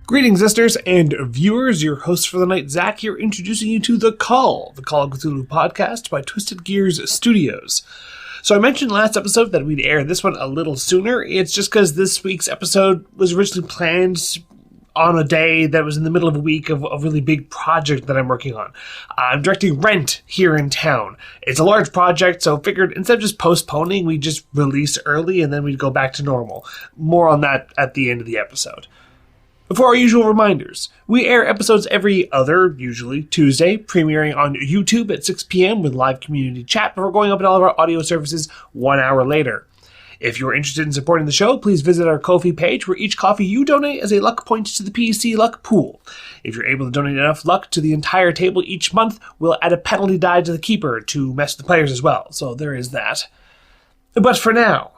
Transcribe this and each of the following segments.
Greetings, listeners and viewers. Your host for the night, Zach, here, introducing you to The Call of Cthulhu podcast by Twisted Gears Studios. So I mentioned last episode that we'd air this one a little sooner. It's just because this week's episode was originally planned on a day that was in the middle of a week of a really big project that I'm working on. I'm directing Rent here in town. It's a large project, so figured instead of just postponing, we'd just release early and then we'd go back to normal. More on that at the end of the episode. Before our usual reminders, we air episodes every other, usually Tuesday, premiering on YouTube at 6 p.m. with live community chat before going up in all of our audio services 1 hour later. If you're interested in supporting the show, please visit our Ko-fi page where each coffee you donate is a luck point to the PC luck pool. If you're able to donate enough luck to the entire table each month, we'll add a penalty die to the keeper to mess with the players as well, so there is that. But for now,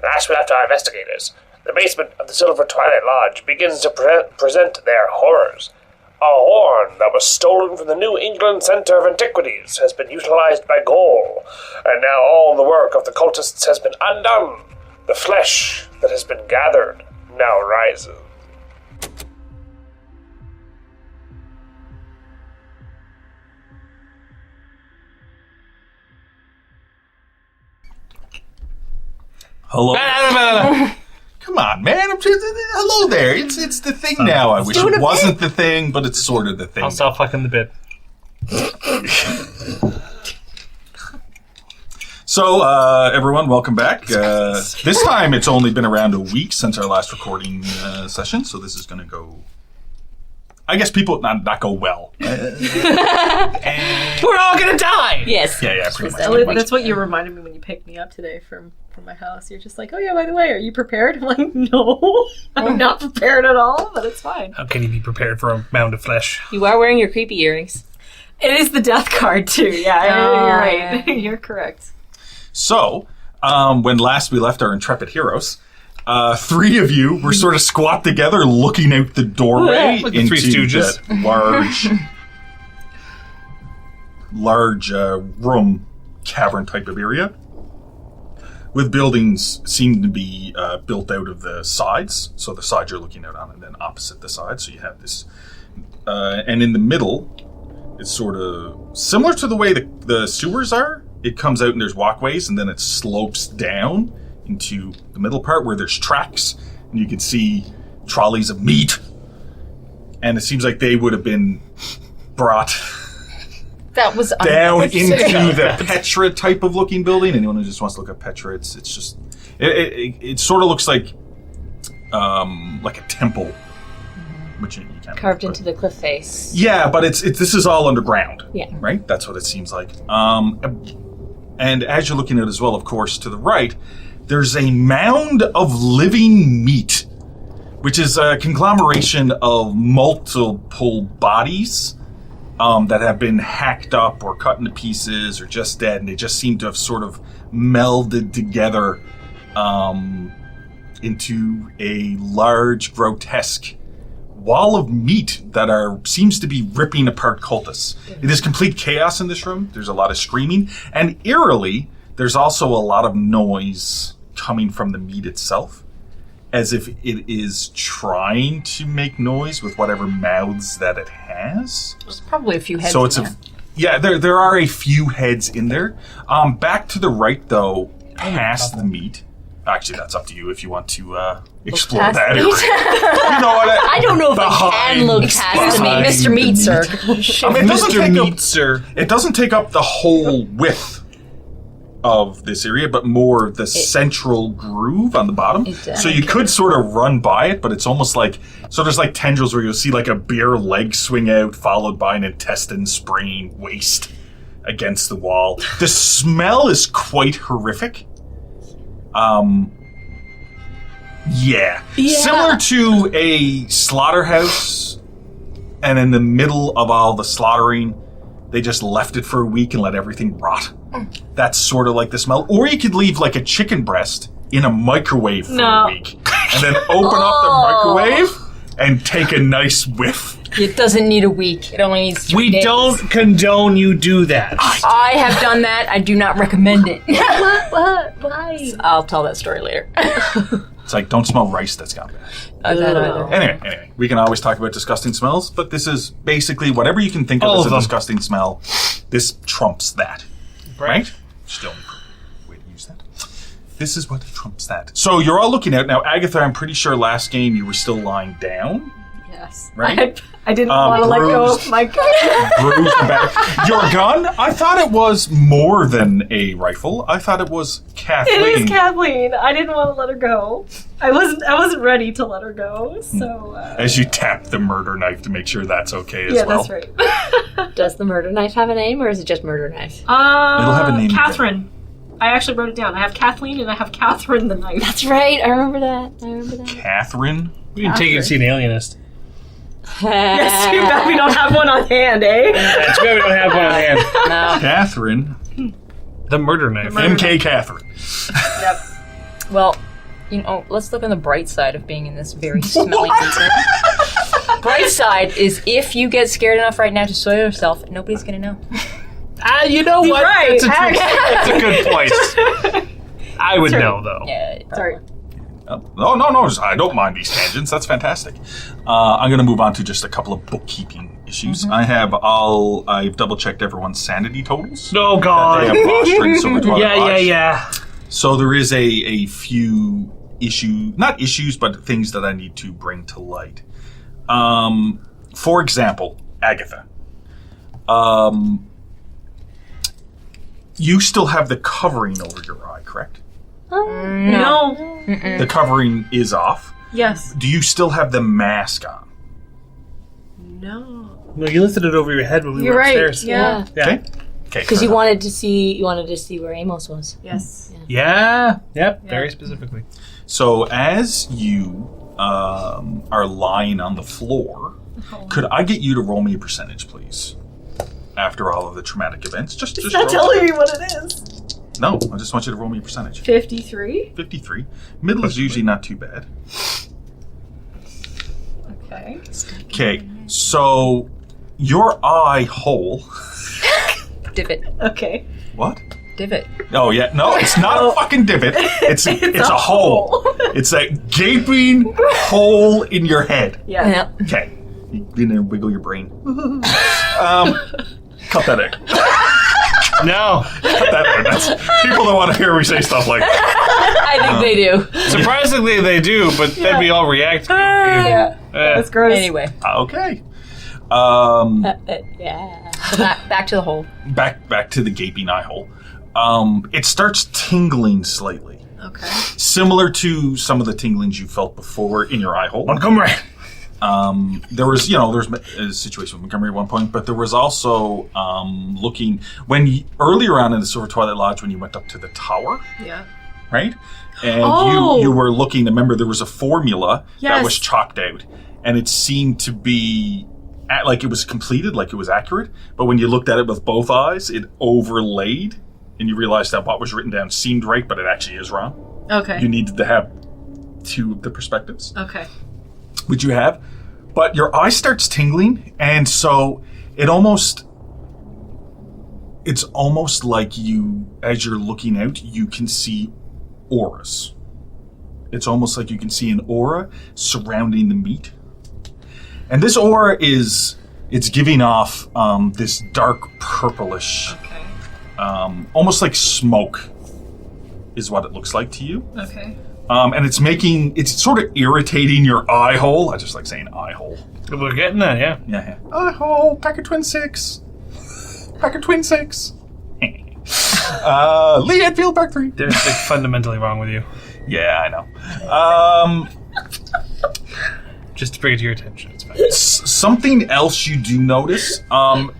last we left our investigators, the basement of the Silver Twilight Lodge begins to present their horrors. A horn that was stolen from the New England Center of Antiquities has been utilized by Gohl, and now all the work of the cultists has been undone. The flesh that has been gathered now rises. Hello. Come on, man. Hello there. It's the thing now. I wish it wasn't the thing, but it's sort of the thing. I'll stop fucking the bit. So, everyone, welcome back. This time it's only been around a week since our last recording session, so this is going to go... I guess people not go well. We're all gonna die! Yes. Yeah, pretty much. That's what you reminded me when you picked me up today from my house. You're just like, oh yeah, by the way, are you prepared? I'm like, no, I'm not prepared at all, but it's fine. How can you be prepared for a mound of flesh? You are wearing your creepy earrings. It is the death card too, yeah, you're right. You're correct. So, when last we left our intrepid heroes, three of you were sort of squat together looking out the doorway like the into Three Stooges. that large room, cavern type of area, with buildings seem to be built out of the sides. So the side you're looking out on, and then opposite the side. So you have this, and in the middle, it's sort of similar to the way the sewers are. It comes out and there's walkways, and then it slopes down into the middle part where there's tracks, and you can see trolleys of meat. And it seems like they would have been brought That was down into the Petra type of looking building. Anyone who just wants to look at Petra, it's just it sort of looks like a temple, which you can't carved into the cliff face. Yeah, but this is all underground. Yeah, right. That's what it seems like. And as you're looking at it as well, of course, to the right, there's a mound of living meat, which is a conglomeration of multiple bodies that have been hacked up or cut into pieces or just dead, and they just seem to have sort of melded together into a large, grotesque wall of meat that seems to be ripping apart cultists. It is complete chaos in this room. There's a lot of screaming, and eerily, there's also a lot of noise coming from the meat itself, as if it is trying to make noise with whatever mouths that it has. There's probably a few heads. So it's there are a few heads in there. Back to the right, though, past the meat. Actually, that's up to you if you want to explore that. You know what? I don't know if I can look past the meat, Mr. Meat, sir. It doesn't take up the whole width of this area, but more the central groove on the bottom. So you could sort of run by it, but it's almost like, so there's like tendrils where you'll see like a bare leg swing out, followed by an intestine spraying waste against the wall. The smell is quite horrific. Yeah. Similar to a slaughterhouse, and in the middle of all the slaughtering, they just left it for a week and let everything rot. That's sort of like the smell. Or you could leave like a chicken breast in a microwave for a week, and then open up the microwave and take a nice whiff. It doesn't need a week. It only needs 3 days. We don't condone you do that. I have done that. I do not recommend it. What? Why? I'll tell that story later. It's like, don't smell rice that's gone bad. that either. Anyway, we can always talk about disgusting smells, but this is basically whatever you can think of All as of a them. disgusting smell. This trumps that, right? Still way to use that. This is what trumps that. So you're all looking out now, Agatha. I'm pretty sure last game you were still lying down, Yes. right? I didn't want to let go of bruised. my gun. Bruised back. Your gun? I thought it was more than a rifle. I thought it was Kathleen. It is Kathleen. I didn't want to let her go. I wasn't ready to let her go. So. As you tap the murder knife to make sure that's okay as yeah, well. that's right. Does the murder knife have a name, or is it just murder knife? It'll have a name. Catherine. I actually wrote it down. I have Kathleen and I have Catherine the knife. That's right. I remember that. Catherine? We can take it to see an alienist. Yes, too bad we don't have one on hand, eh? Yeah, too bad we don't have one on hand. No. Catherine. The murder knife. MK Catherine. Yep. Well, let's look on the bright side of being in this very smelly season. Bright side is if you get scared enough right now to soil yourself, nobody's gonna know. You know what? right, That's a good point. I would know, though. Yeah. Sorry. No, I don't mind these tangents. That's fantastic. I'm going to move on to just a couple of bookkeeping issues. Mm-hmm. I've double-checked everyone's sanity totals. Oh, They God. have lost during Silver Twilight Lodge. Yeah. So there is a few not issues, but things that I need to bring to light. For example, Agatha. You still have the covering over your eye, correct? No. The covering is off. Yes. Do you still have the mask on? No. No, you lifted it over your head when we You're were right. upstairs. Yeah. Okay. Because you wanted to see where Amos was. Yes. Yeah. Yep. Very specifically. So as you are lying on the floor, could I get you to roll me a percentage, please? After all of the traumatic events, just Not roll. telling me what it is. No, I just want you to roll me a percentage. 53. 53. Middle is usually not too bad. Okay. Okay, so your eye hole. Divot. Okay. What? Divot. Oh yeah, no, it's not a fucking divot. It's a hole. It's a gaping hole in your head. Yeah. Yeah. Okay, you in there, wiggle your brain. Cut that out. No. Cut that out. That's, people don't want to hear me say stuff like that. I think they do. Surprisingly, they do, but then we all react. Yeah. That's gross. Anyway. Okay. Yeah. So back to the hole. Back to the gaping eye hole. It starts tingling slightly, Okay. similar to some of the tinglings you felt before in your eye hole. Montgomery. There was a situation with Montgomery at one point, but there was also looking earlier on in the Silver Twilight Lodge when you went up to the tower, Yeah. right? And Oh! you were looking. Remember, there was a formula that Yes. was chalked out, and it seemed to be like it was completed, like it was accurate. But when you looked at it with both eyes, it overlaid, and you realized that what was written down seemed right, but it actually is wrong. Okay. You needed to have two of the perspectives, Okay. which you have. But your eye starts tingling, and so it's almost like you, as you're looking out, you can see auras. It's almost like you can see an aura surrounding the meat. And this aura it's giving off this dark purplish, Okay. almost like smoke is what it looks like to you. Okay. And it's sort of irritating your eye hole. I just like saying eye hole. We're getting that, yeah. Yeah. Eye hole, Packer Twin 6. Packer Twin 6. Lee Enfield Park 3. There's something fundamentally wrong with you. Yeah, I know. Just to bring it to your attention, it's fine. Something else you do notice, and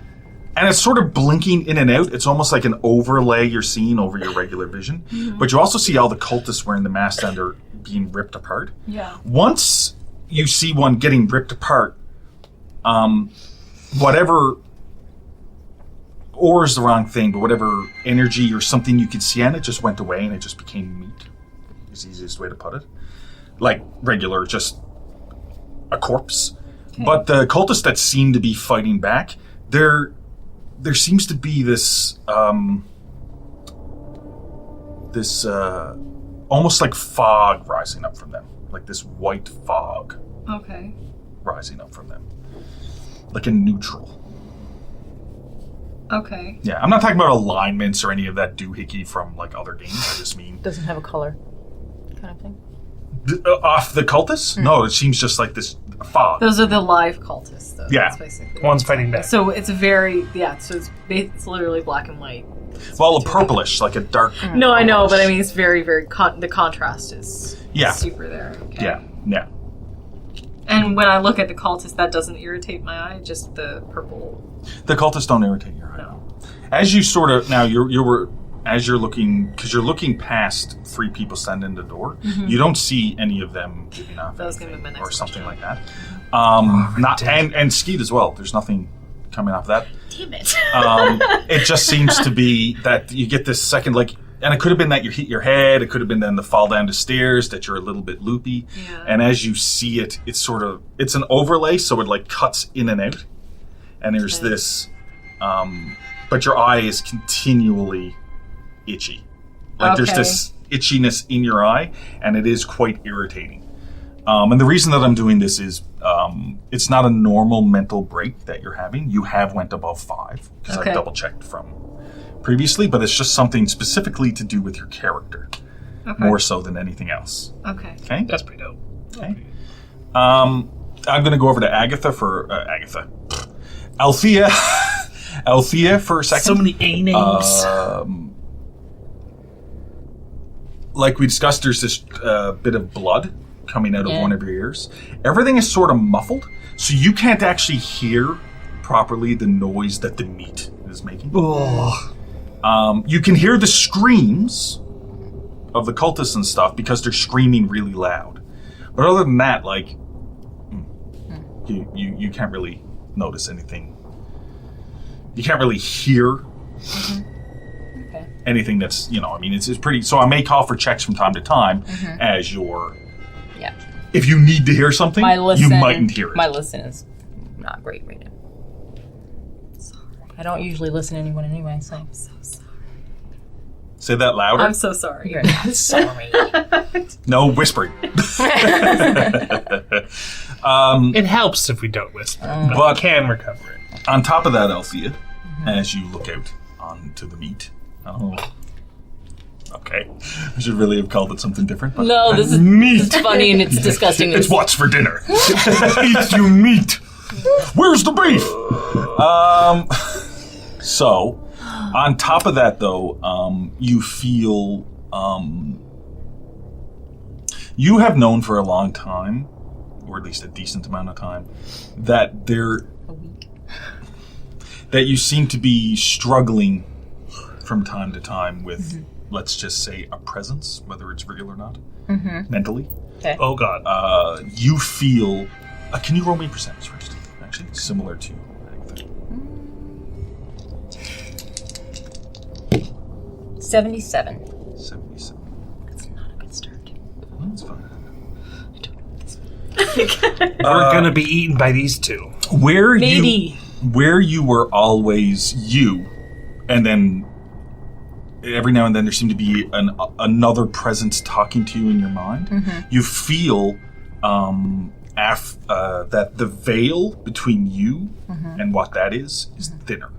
it's sort of blinking in and out. It's almost like an overlay you're seeing over your regular vision. Mm-hmm. But you also see all the cultists wearing the masks and they're being ripped apart. Yeah. Once you see one getting ripped apart, whatever, or is the wrong thing, but whatever energy or something you could see on it just went away and it just became meat. Is the easiest way to put it. Like regular, just a corpse. Okay. But the cultists that seem to be fighting back, there seems to be this almost like fog rising up from them. like this white fog Okay. rising up from them. Like a neutral. Okay. Yeah, I'm not talking about alignments or any of that doohickey from like other games. I just mean Doesn't have a color, kind of thing. off the cultists. No, it seems just like this fog. Those are the live cultists, though. Yeah. That's basically One's fighting back. So it's very, so it's literally black and white. Well, a purplish, like a dark. No, I know, but I purplish. mean, it's very, very, the contrast is Yeah. super there. Okay. Yeah. And when I look at the cultist, that doesn't irritate my eye, just the purple. The cultists don't irritate your eye. No. As you sort of now as you're looking, because you're looking past 3 people standing in the door, you don't see any of them giving off That was gonna be anything my next or something question. like that. Not and Skeet as well. There's nothing coming off that. Damn it. It just seems to be that you get this second, like, and it could have been that you hit your head. It could have been then the fall down the stairs, that you're a little bit loopy. Yeah. And as you see it, it's an overlay, so it like cuts in and out. And there's Okay. this, but your eye is continually itchy. Like there's Okay. this itchiness in your eye, and it is quite irritating. And the reason that I'm doing this is it's not a normal mental break that you're having. You have went above 5, because Okay. I've double checked from previously, but it's just something specifically to do with your character, more so than anything else. Okay. Okay? That's pretty dope. Okay. I'm going to go over to Althea. Althea for a second. So many A names. Like we discussed, there's this bit of blood coming out of Yeah. one of your ears. Everything is sort of muffled, so you can't actually hear properly the noise that the meat is making. You can hear the screams of the cultists and stuff because they're screaming really loud. But other than that, like, you can't really notice anything. You can't really hear Okay. anything that's, it's pretty... So I may call for checks from time to time as you're... Yeah. If you need to hear something, My listen. you mightn't hear it. My listen is not great right now. I don't usually listen to anyone anyway, so. I'm so sorry. Say that louder. I'm so sorry. You're not sorry. No whispering. It helps if we don't whisper, but But- we can recover it. On top of that, Althea, as you look out onto the meat... Oh. Okay. I should really have called it something different. But No, this is meat. it's funny and it's disgusting. It's what's for dinner. Eat you meat. Where's the beef? So, on top of that, though, you feel you have known for a long time, or at least a decent amount of time, that A week. that you seem to be struggling from time to time with, let's just say, a presence, whether it's real or not, mentally. Okay. Oh god. You feel... can you roll me percentage first? Actually, similar to Agatha. 77. 77. That's not a good start. Well, that's fine. We're gonna be eaten by these two. Where Maybe. where you were always you, and then every now and then there seemed to be another presence talking to you in your mind. You feel that the veil between you and what that is thinner.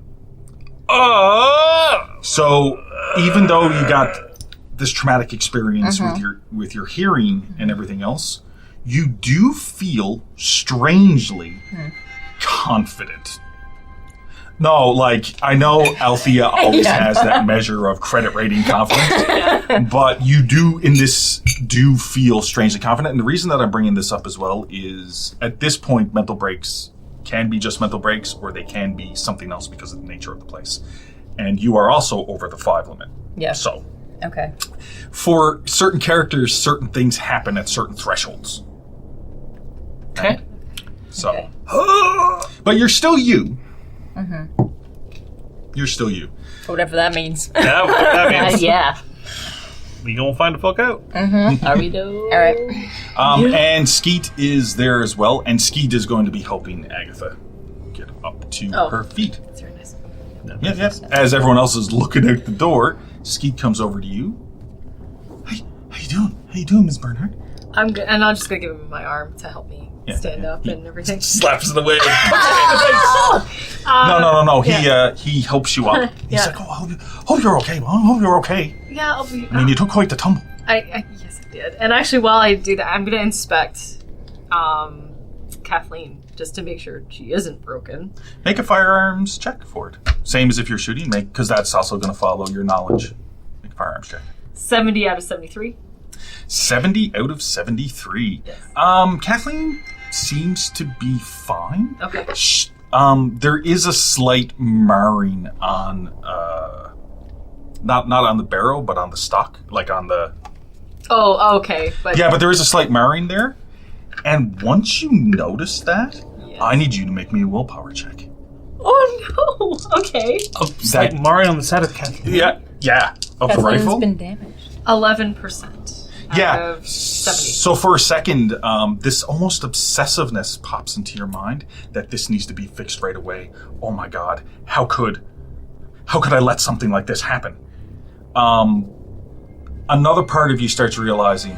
So even though you got this traumatic experience with your hearing and everything else, you do feel strangely confident. No, like, I know Althea always has that measure of credit rating confidence, but you do feel strangely confident. And the reason that I'm bringing this up as well is, at this point, mental breaks can be just mental breaks, or they can be something else because of the nature of the place. And you are also over the 5 limit. Yeah. So, Okay. for certain characters, certain things happen at certain thresholds. Okay. So, Okay. but you're still you. You're still you. Whatever that means. That means Yeah. we gonna find the fuck out. Are we though? All right. And Skeet is there as well, and Skeet is going to be helping Agatha get up to her feet. That's very nice. Yes. As everyone else is looking out the door, Skeet comes over to you. Hey, how you doing? How you doing, Miss Bernhardt? I'm good, and I'm just gonna give him my arm to help me stand up and everything. Slaps it away. No. He helps you up. He's like, hope you're okay, Mom. Hope you're okay. Yeah, I'll be. I mean, you took quite the tumble. Yes, I did. And actually, while I do that, I'm gonna inspect Kathleen just to make sure she isn't broken. Make a firearms check for it. Same as if you're shooting, because that's also going to follow your knowledge. Make a firearms check. 70 out of 73. 70 out of 73. Yes. Kathleen seems to be fine. Okay. There is a slight marring on, not on the barrel, but on the stock, like on the... Oh, okay. But there is a slight marring there. And once you notice that, I need you to make me a willpower check. Oh, no. Okay. It's like Mario on the side of Kathleen. Yeah. Of the Kathleen's rifle. been damaged. 11%. Out of 70. So for a second, this almost obsessiveness pops into your mind that this needs to be fixed right away. Oh my God, how could I let something like this happen? Another part of you starts realizing,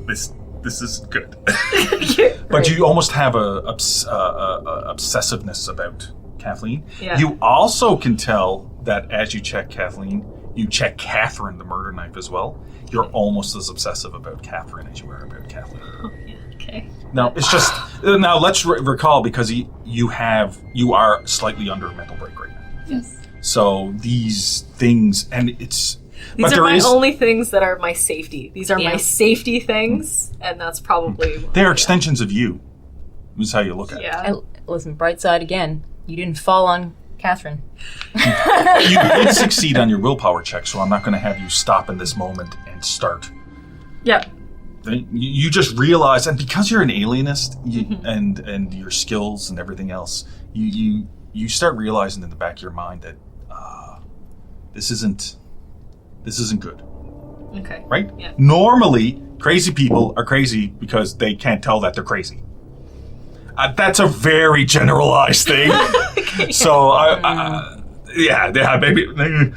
this is good. But you almost have a obsessiveness about Kathleen. Yeah. You also can tell that as you check Kathleen, you check Catherine, the murder knife, as well. You're almost as obsessive about Catherine as you are about Kathleen. Oh, yeah. Okay. Now, it's just... Now, let's recall, because you are slightly under a mental break right now. Yes. So these things... And it's... These are my only things that are my safety. These are my safety things, and that's probably... They are extensions of you. This is how you look at it. Yeah. Listen, bright side again. You didn't fall on Catherine. You did succeed on your willpower check, so I'm not going to have you stop in this moment and start. Yep. You just realize, and because you're an alienist, and your skills and everything else, you start realizing in the back of your mind that this isn't good. Okay. Right? Yeah. Normally, crazy people are crazy because they can't tell that they're crazy. That's a very generalized thing. So, maybe. I'm going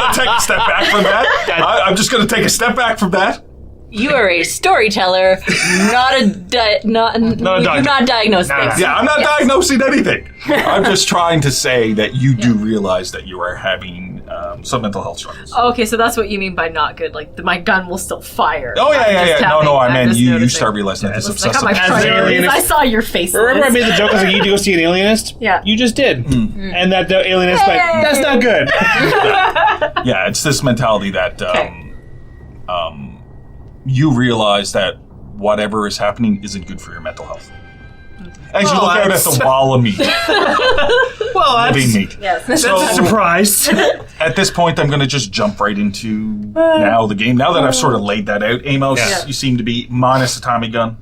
to take a step back from that. I'm just going to take a step back from that. You are a storyteller, not not diagnose things. Yeah, I'm not diagnosing anything. I'm just trying to say that you do realize that you are having some mental health struggles. Oh, okay, so that's what you mean by not good. Like, my gun will still fire. Oh, yeah. No, I meant you start realizing that this obsessive... I saw your face. Remember I made the joke, I was like, you need to go see an alienist? Yeah. You just did. And that the alienist, like, that's not good. Yeah, it's this mentality that... you realize that whatever is happening isn't good for your mental health. As you look out at the wall of meat. Living meat. Yes. That's a surprise. At this point, I'm going to just jump right into now the game. Now that I've sort of laid that out, Amos, you seem to be minus the Tommy gun.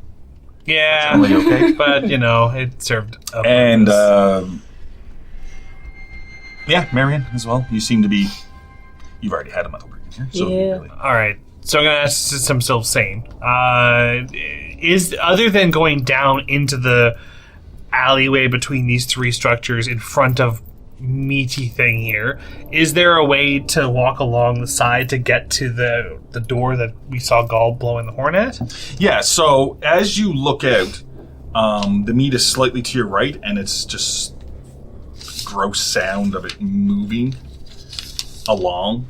Yeah. Generally okay. But, it served up. And, Marion as well. You seem to be... You've already had a mental break in here. So All right. So I'm going to ask since I'm still sane. Is other than going down into the alleyway between these three structures in front of meaty thing here, is there a way to walk along the side to get to the door that we saw Gohl blowing the horn at? Yeah, so as you look out, the meat is slightly to your right, and it's just gross sound of it moving along,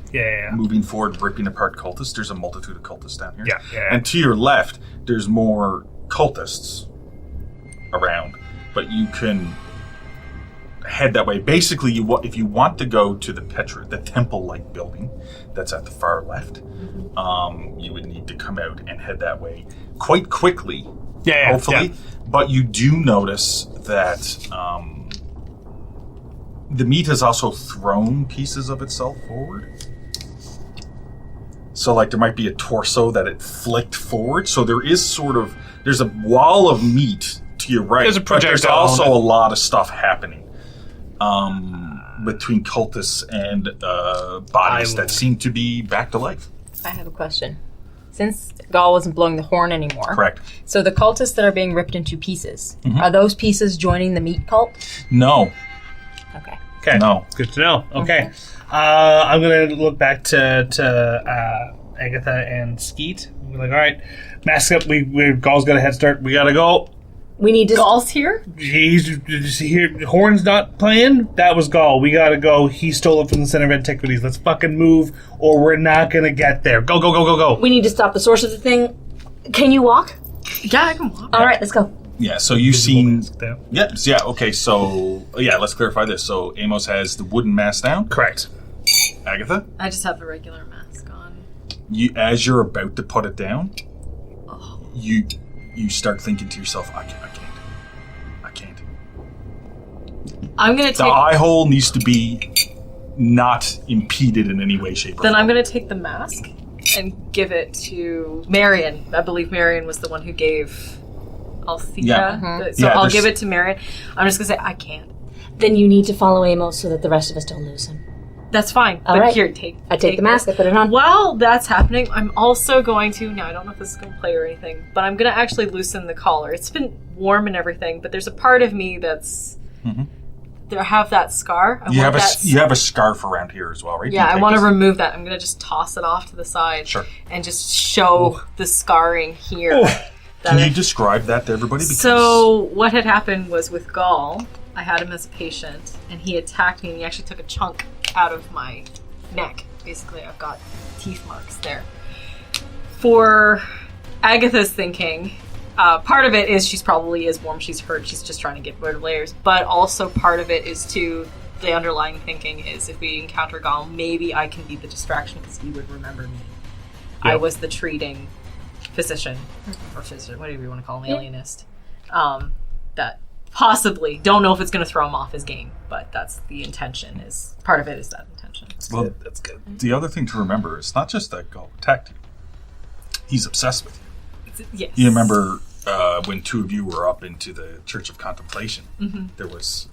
moving forward, ripping apart cultists. There's a multitude of cultists down here. Yeah. And to your left, there's more cultists around, but you can head that way. Basically, if you want to go to the temple-like building that's at the far left, you would need to come out and head that way quite quickly, hopefully. Yeah. But you do notice that the meat has also thrown pieces of itself forward. So, there might be a torso that it flicked forward. So there's a wall of meat to your right. There's a projectile. But there's also a lot of stuff happening between cultists and bodies that seem to be back to life. I have a question. Since Gohl wasn't blowing the horn anymore. Correct. So the cultists that are being ripped into pieces, are those pieces joining the meat cult? No. Okay. Okay. No. Good to know. Okay. I'm going to look back to Agatha and Skeet. We're like, all right, mask up. Gohl's got a head start. We got to go. We need to. Gohl's here? He's here. Horn's not playing. That was Gohl. We got to go. He stole it from the Center of Antiquities. Let's fucking move or we're not going to get there. Go, go, go, go, go. We need to stop the source of the thing. Can you walk? Yeah, I can walk. All right, let's go. Yeah, so you've seen... Down. Yep, yeah, okay, so... Yeah, let's clarify this. So Amos has the wooden mask down. Correct. Agatha, I just have the regular mask on. as you're about to put it down, you start thinking to yourself, I can't. I'm going to The take... eye hole needs to be not impeded in any way, shape, or Then form. I'm going to take the mask and give it to Marion. I believe Marion was the one who gave Althea. Yeah. So Yeah, I'll there's- give it to Marion. I'm just going to say, I can't. Then you need to follow Amos so that the rest of us don't lose him. That's fine. All But right. here, take I take the mask, I put it on. While that's happening, I'm also going to, now I don't know if this is going to play or anything, but I'm going to actually loosen the collar. It's been warm and everything, but there's a part of me that's, I have that scar. You have a scarf around here as well, right? Yeah, You I take want to this- remove that. I'm going to just toss it off to the side. Sure. And just show the scarring here. that Can I- you describe that to everybody? Because So what had happened was with Gohl, I had him as a patient, and he attacked me, and he actually took a chunk out of my neck. Basically, I've got teeth marks there. For Agatha's thinking, part of it is she's probably is warm, she's hurt, she's just trying to get rid of layers, but also part of it is the underlying thinking is if we encounter Gohl, maybe I can be the distraction because he would remember me. I was the treating physician, or physician, whatever you want to call him, alienist. That possibly, don't know if it's going to throw him off his game, but that's the intention, is part of it is that intention. Well, that's good. The other thing to remember is not just that Gohl attacked you. He's obsessed with you. Yes. You remember when two of you were up into the Church of Contemplation, there was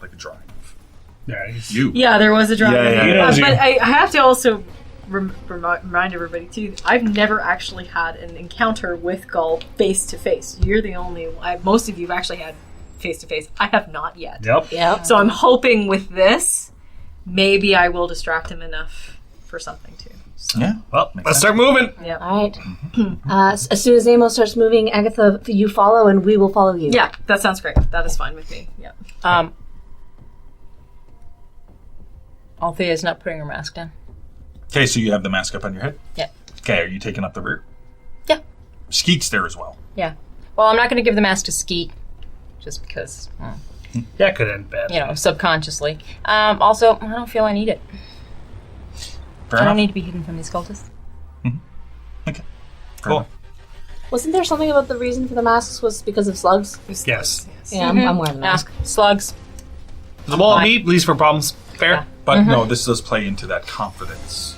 like a drawing of you. Yeah, there was a drama. Yeah. But I have to also remind everybody too, I've never actually had an encounter with Gohl face to face. You're the only most of you have actually had face to face. I have not yet. Yep. So I'm hoping with this, maybe I will distract him enough for something too. So, Yeah. Well, Makes let's sense. start moving. yeah. All right. As soon as Amos starts moving, Agatha, you follow and we will follow you. Yeah, that sounds great. That is fine with me. Yeah. Althea's not putting her mask down. Okay, so you have the mask up on your head? Yeah. Okay, are you taking up the rear? Yeah. Skeet's there as well. Yeah. Well, I'm not going to give the mask to Skeet, just because, That could end bad. subconsciously. Also, I don't feel I need it. Fair I don't enough. need to be hidden from these cultists. Okay. Cool. Wasn't there something about the reason for the masks was because of slugs? Yes. Yeah, I'm wearing the mask. Slugs. The wall of meat leaves for problems. Fair. But no, this does play into that confidence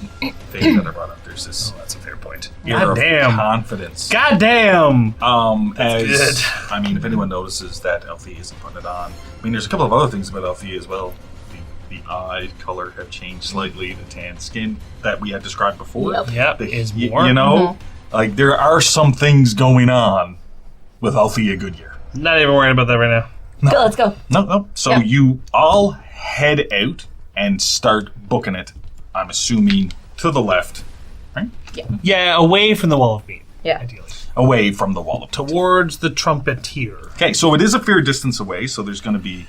thing that I brought up. There's this That's a fair point. air God of damn. confidence. God damn. As good. I mean, if anyone notices that Althea isn't putting it on, I mean, there's a couple of other things about Althea as well. The eye color have changed slightly. The tan skin that we had described before. Yep. Is more. You know, like there are some things going on with Althea Goodyear. Not even worrying about that right now. Go, let's go. No. So Yeah. you all head out and start booking it. I'm assuming to the left, right? Yeah, away from the wall of meat. Yeah. Ideally. Away from the wall of towards. Towards the trumpeteer. Okay, so it is a fair distance away. So there's going to be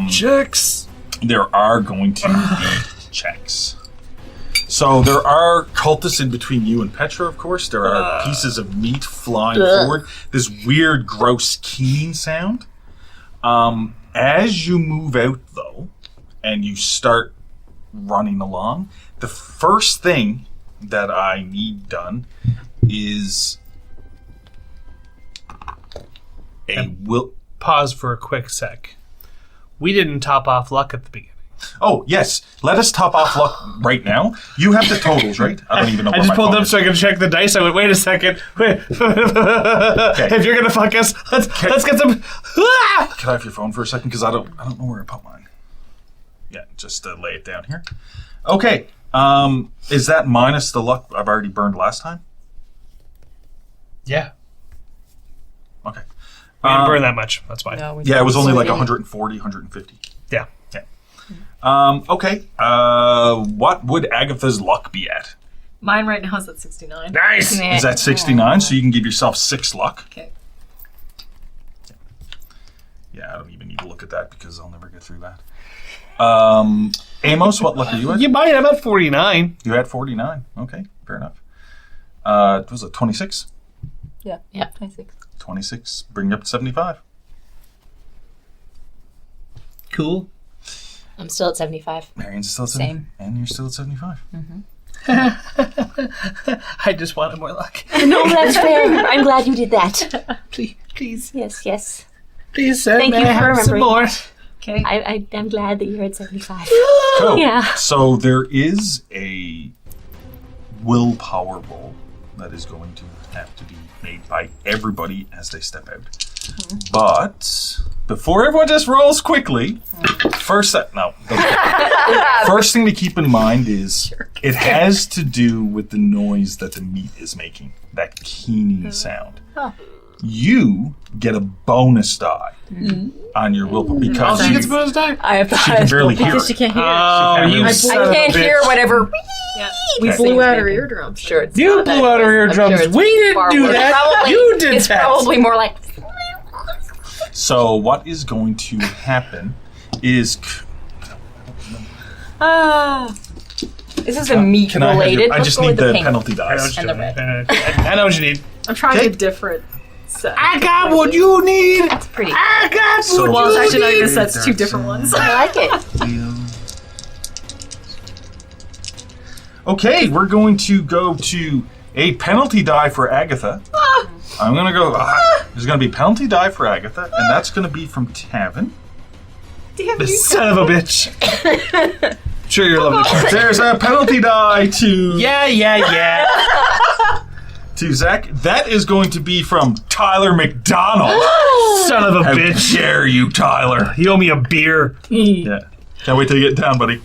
Chicks. there are going to be checks. So there are cultists in between you and Petra, of course. There are pieces of meat flying forward. This weird, gross keening sound. As you move out, though, and you start running along, the first thing that I need done is Pause for a quick sec. We didn't top off luck at the beginning. Oh, yes. Let us top off luck right now. You have the totals, right? I don't even know I where just my pulled phone them is. so I could check the dice. I went, wait a second. Wait. If you're gonna fuck us, let's get some. Ah! Can I have your phone for a second? Because I don't know where I put mine. Yeah, just lay it down here. Okay. Is that minus the luck I've already burned last time? Yeah, Okay. we didn't burn that much. That's fine. No, we Yeah, it was only like didn't. 140, 150. Yeah. Yeah. Okay. What would Agatha's luck be at? Mine right now is at 69. Nice. Is that 69? So you can give yourself 6 luck. Okay. Yeah, I don't even need to look at that because I'll never get through that. Amos, what luck are you at? You might have at 49. You had 49. Okay, fair enough. Was it 26? Yeah. Yeah. 26. 26. Bring you up to 75. Cool. I'm still at 75. Marion's still at Same. 70. And you're still at 75. I just wanted more luck. No, that's fair. I'm glad you did that. Please. Yes. Please, sir. Thank may you I for have some remembering. more? Okay. I'm glad that you're at 75. Cool. Yeah. So there is a willpower roll that is going to have to be made by everybody as they step out. But before everyone just rolls quickly, first thing to keep in mind is it has to do with the noise that the meat is making, that keening sound. You get a bonus die on your willpower because She you, gets bonus die? I have the she can highest barely hear Because she it. can't hear it. Oh, can't you really- son I of a can't hear bitch. whatever. Yeah. We That blew thing's out her making. eardrums. Sure, it's You not blew that out her I'm eardrums. sure it's We didn't far do worse. that. Probably- You did It's that. probably more like. So what is going to happen is This is a meat can I have related. your, I Let's just go need with the pink. penalty I know dice. what And you the red. need. I know what you need. I'm trying Okay. a different set. I got what you need. That's pretty. I got So- what Well, you it's actually not need. even sets, 2 different ones. I like it. Okay, we're going to go to a penalty die for Agatha. I'm going to go... there's going to be a penalty die for Agatha, and that's going to be from Tavin. Damn The you. son of a bitch. Sure, you're lovely. There's a penalty die to Yeah. to Zach. That is going to be from Tyler McDonald. Son of a How bitch. dare you, Tyler? You owe me a beer. Yeah. Can't wait till you get down, buddy.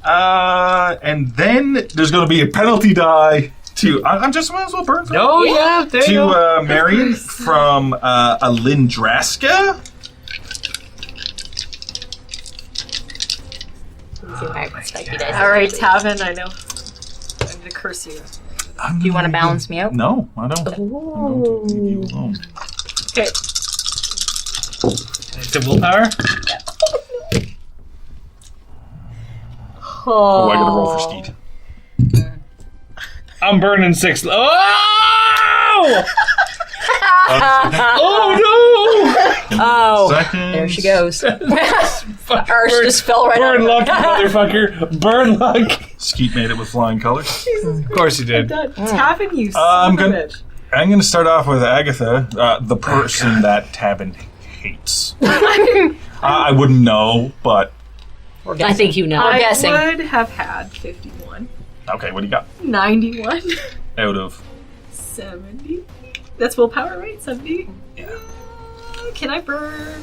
And then there's going to be a penalty die to... I just might as well burn some. Oh, yeah. There you go. To Marion from a Lindraska. All right, Tavin, I know. I'm going to curse you. Do you want to balance me out? No, I don't. I'm going to leave you alone. Okay. Is it willpower? Oh, I got to roll for Skeet. I'm burning 6. Oh! Oh, no! Oh, Second. there she goes. Arse just fell right Burn out. luck, you motherfucker. Burn luck. Skeet made it with flying colors. Of course you did. Tavin, you I'm son of a gonna- bitch. I'm going to start off with Agatha, the person that Tavin hates. I wouldn't know, but... I think you know. I'm I guessing. would have had 51. Okay, what do you got? 91. Out of... 70. That's willpower, right? 70? Yeah. Can I burn...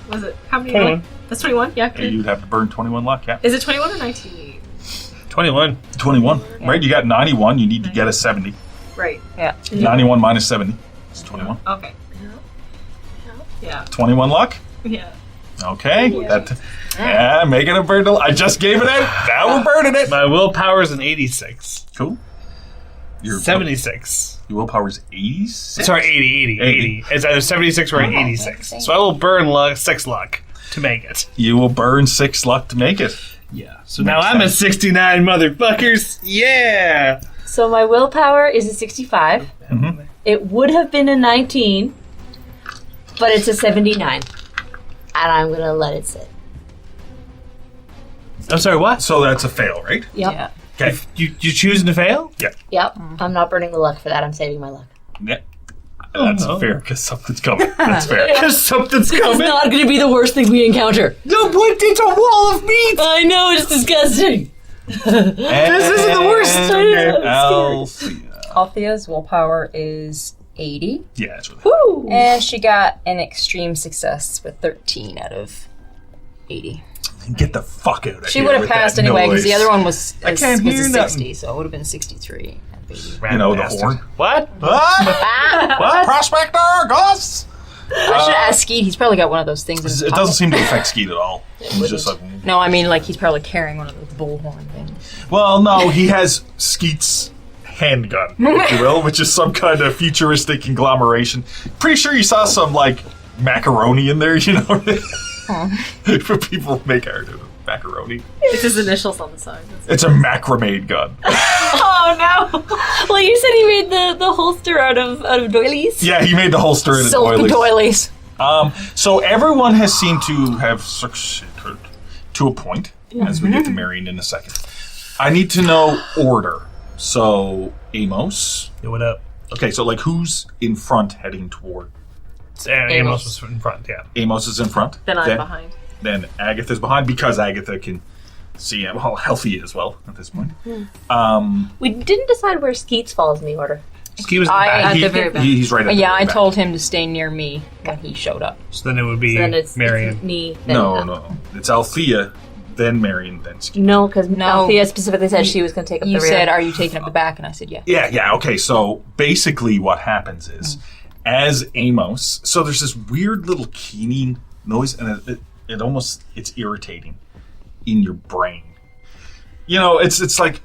Was it... How many? 21. That's 21? Yeah. Okay, you'd have to burn 21 luck, yeah. Is it 21 or 19? 21. 21. Right, you got 91, you need to get a 70. Right. Yeah. 91 minus 70 is 21. Okay. Yeah. 21 luck? Yeah. Okay. Yeah, make it a burn. I just gave it out. Now we're burning it. My willpower's an 86. Cool. Your 76. Your willpower's 86? Sorry, 80. It's either 76 or 86. So I will burn 6 luck to make it. You will burn 6 luck to make it. Yeah. So now I'm at 69, motherfuckers. Yeah. So my willpower is a 65. Mhm. It would have been a 19, but it's a 79. And I'm going to let it sit. I'm sorry, what? So that's a fail, right? Yep. Yeah. Okay. You choosing to fail? Yep. I'm not burning the luck for that. I'm saving my luck. Yeah. That's no. fair, because something's coming. That's fair. Because something's It's coming. not going to be the worst thing we encounter. No, what? It's a wall of meat. I know, it's disgusting. This isn't the worst. Althea. Althea's willpower is 80. Yeah, that's really Woo! And she got an extreme success with 13 out of 80. Get the fuck out of She here would have with passed that anyway because noise. the other one was I was can't a hear 60, nothing. so it would have been 63 out of 80. You know, the Bastard. horn. What? What? Prospector, Gus! I should ask Skeet. He's probably got one of those things in his It pocket. doesn't seem to affect Skeet at all. He's just like, No, I mean, like, he's probably carrying one of those bullhorn things. well, no, he has Skeet's handgun, if you will, which is some kind of futuristic conglomeration. Pretty sure you saw some, like, macaroni in there, you know? For people who make art of macaroni. It's his initials on the side. It's a macrame gun. Oh no! Well, you said he made the holster out of doilies. Yeah, he made the holster in his Silk oilies. doilies. So everyone has seemed to have succeeded to a point, as we get to Marion in a second. I need to know order. So, Amos. Yo, what up? Okay, so like who's in front heading toward? Amos was in front, yeah. Amos is in front. Then I'm behind. Then Agatha's behind because Agatha can see how healthy as well at this point. We didn't decide where Skeets falls in the order. He was I- At the very back. He's right at the Yeah, very I back. told him to stay near me when he showed up. So then it would be Then it's Marion. me. Then No. It's Althea, then Marion, then Skeet. No, because No. Althea specifically said she was going to take up You the rear. said, "Are you taking up the back?" And I said, "Yeah." Yeah, okay, so basically what happens is, as Amos, so there's this weird little keening noise, and it almost, it's irritating in your brain. You know, it's like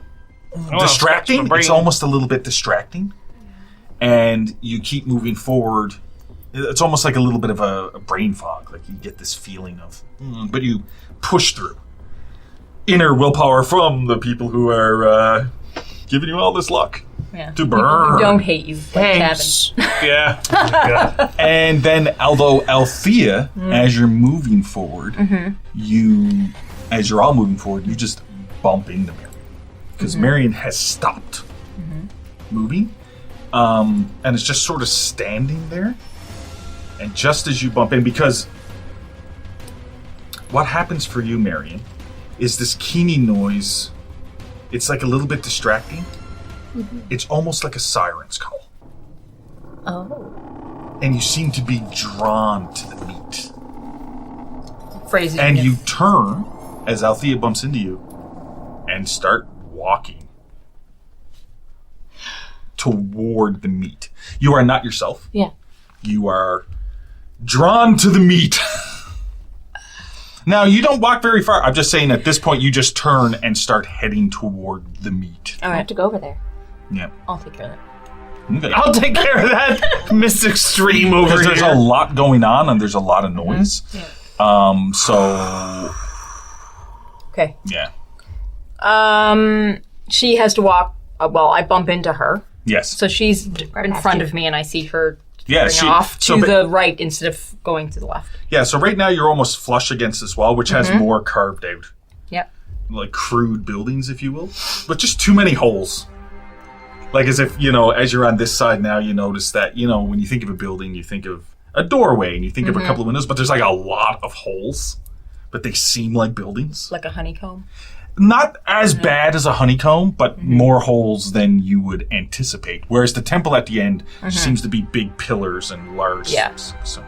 distracting. brain. It's almost a little bit distracting. And you keep moving forward. It's almost like a little bit of a brain fog. Like you get this feeling of, but you push through. Inner willpower from the people who are giving you all this luck Yeah. to People burn. who don't hate you, like Thanks. Kevin. Yeah. Yeah. And then, although Althea, as you're moving forward, as you're all moving forward, you just bump into Marion. Because Marion has stopped moving. And it's just sort of standing there. And just as you bump in, because what happens for you, Marion, is this keening noise. It's like a little bit distracting. It's almost like a siren's call. Oh. And you seem to be drawn to the meat. Phrases. And you turn as Althea bumps into you and start walking toward the meat. You are not yourself. Yeah. You are drawn to the meat. Now, you don't walk very far. I'm just saying at this point, you just turn and start heading toward the meat. All I have right, to go over there. Yeah. I'll take care of that. Okay. I'll take care of that mystic stream over Because there's here. a lot going on and there's a lot of noise. So, Okay. yeah. She has to walk. Well, I bump into her, Yes. so she's in past front you. of me, and I see her Yeah, going off to so ba- the right instead of going to the left. Yeah, so right now you're almost flush against this wall, which has more carved out, Yep. like crude buildings, if you will, but just too many holes. Like as if, as you're on this side now, you notice that, when you think of a building, you think of a doorway and you think of a couple of windows, but there's like a lot of holes, but they seem like buildings. Like a honeycomb. Not as bad as a honeycomb, but more holes than you would anticipate. Whereas the temple at the end seems to be big pillars and large. Yeah. So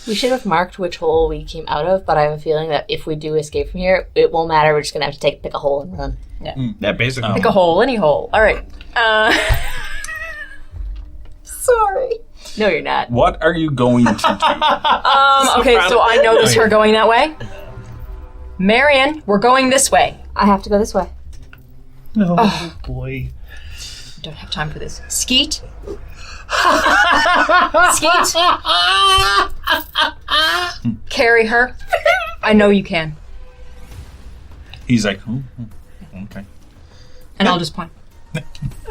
We should have marked which hole we came out of, but I have a feeling that if we do escape from here, it won't matter. We're just going to have to pick a hole and run. Yeah, basically. Pick a hole, any hole. All right. Sorry. No, you're not. what are you going to do? Okay, so I notice her going that way. Marion, we're going this way. I have to go this way. Oh, boy. Don't have time for this. Skeet. Skeet. Carry her. I know you can. He's like, okay. And I'll just point. I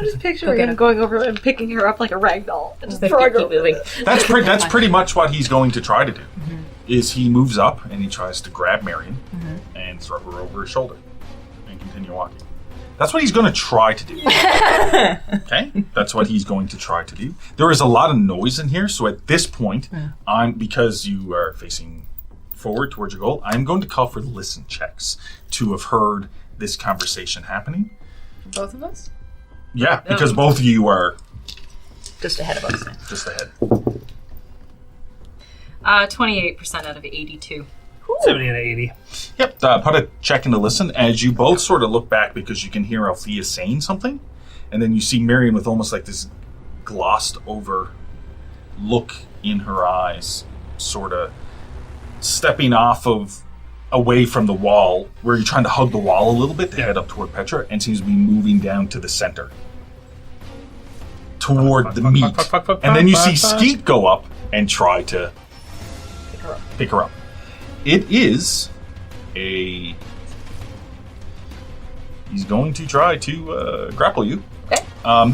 just picture Okay. him going over and picking her up like a rag doll and just throwing her Keep moving. That's pretty much what he's going to try to do. Is he moves up and he tries to grab Marion and throw her over his shoulder and continue walking. That's what he's going to try to do. Okay, that's what he's going to try to do. There is a lot of noise in here, so at this point, because you are facing forward towards your goal, I'm going to call for listen checks to have heard this conversation happening. Both of us? Yeah, because both of you are Just ahead of us. just ahead. 28% out of 82. 70 and 80. Yep, put a check into listen as you both sort of look back because you can hear Althea saying something, and then you see Marion with almost like this glossed over look in her eyes, sort of stepping away from the wall, where you're trying to hug the wall a little bit to head up toward Petra, and seems to be moving down to the center, toward the meat. And then you see Skeet go up and try to pick her up. It is a... He's going to try to grapple you. Okay.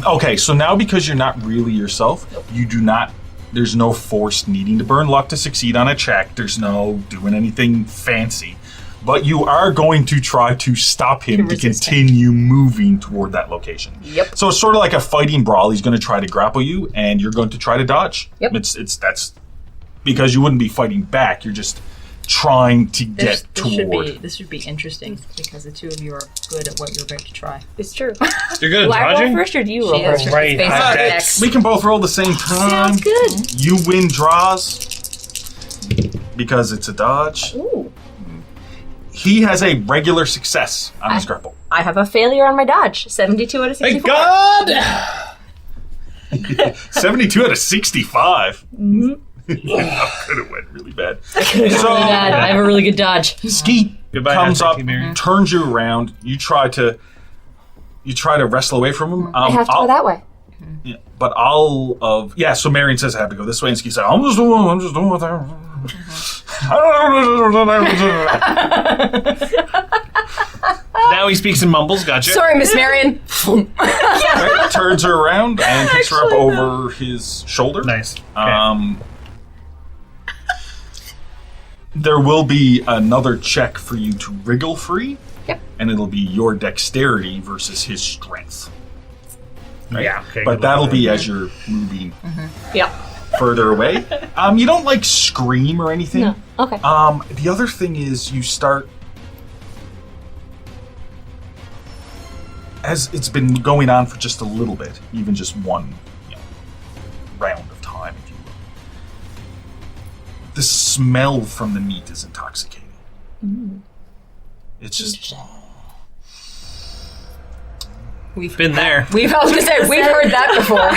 Okay, so now because you're not really yourself, you do not... There's no force needing to burn luck to succeed on a check. There's no doing anything fancy. But you are going to try to stop him to continue moving toward that location. Yep. So it's sort of like a fighting brawl. He's going to try to grapple you, and you're going to try to dodge. Yep. That's because you wouldn't be fighting back. You're just trying to get toward. This should be interesting because the two of you are good at what you're about to try. It's true. You're good at Do I roll dodging? first or do you roll She is. first? Right. Based high on dex. We can both roll the same time. Sounds good. You win draws because it's a dodge. Ooh. He has a regular success on his grapple. I have a failure on my dodge. 72 out of 64. Thank God! 72 out of 65. Mm-hmm. That could have went really bad. Really bad. I have a really good dodge. Skeet Goodbye, comes up, hashtag Mary. turns you around. You try to wrestle away from him. I have to go that way. Yeah, but so Marion says I have to go this way, and Skeet says, I'm just doing what I... Now he speaks in mumbles, gotcha. Sorry, Miss Marion. Right, turns her around and picks her up over his shoulder. Nice. Okay. There will be another check for you to wriggle free. Yep. And it'll be your dexterity versus his strength. Right? Yeah, okay, But good that'll luck. be as you're moving Yep. further away. You don't like scream or anything. No. Okay. The other thing is you start... As it's been going on for just a little bit, even just one round of time, if you will. The smell from the meat is intoxicating. It's just... We've been there. We've heard that before.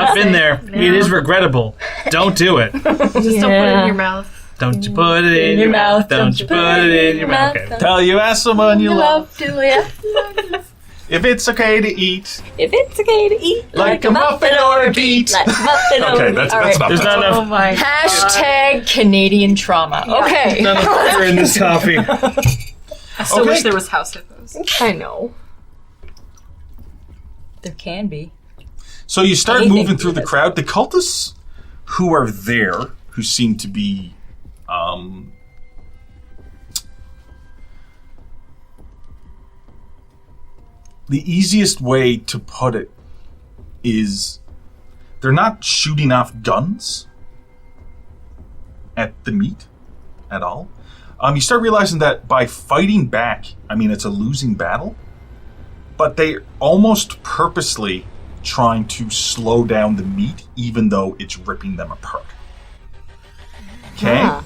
I've been there. It is regrettable. Don't do it. Just don't put it in your mouth. Don't you put it in your mouth. Don't you put it in your mouth. Okay. Tell you ask someone you love to you. if it's okay to eat If it's okay to eat like a muffin or a beet. Like a muffin or Okay, a that's All enough. There's not Oh enough, my Hashtag Canadian trauma. Okay. not enough sugar in this coffee. I still Okay. wish there was house hippos. I know. There can be. So you start Anything moving through the good. crowd. The cultists who are there, who seem to be the easiest way to put it is they're not shooting off guns at the meat at all. You start realizing that by fighting back, it's a losing battle, but they're almost purposely trying to slow down the meat, even though it's ripping them apart. Okay? Ah.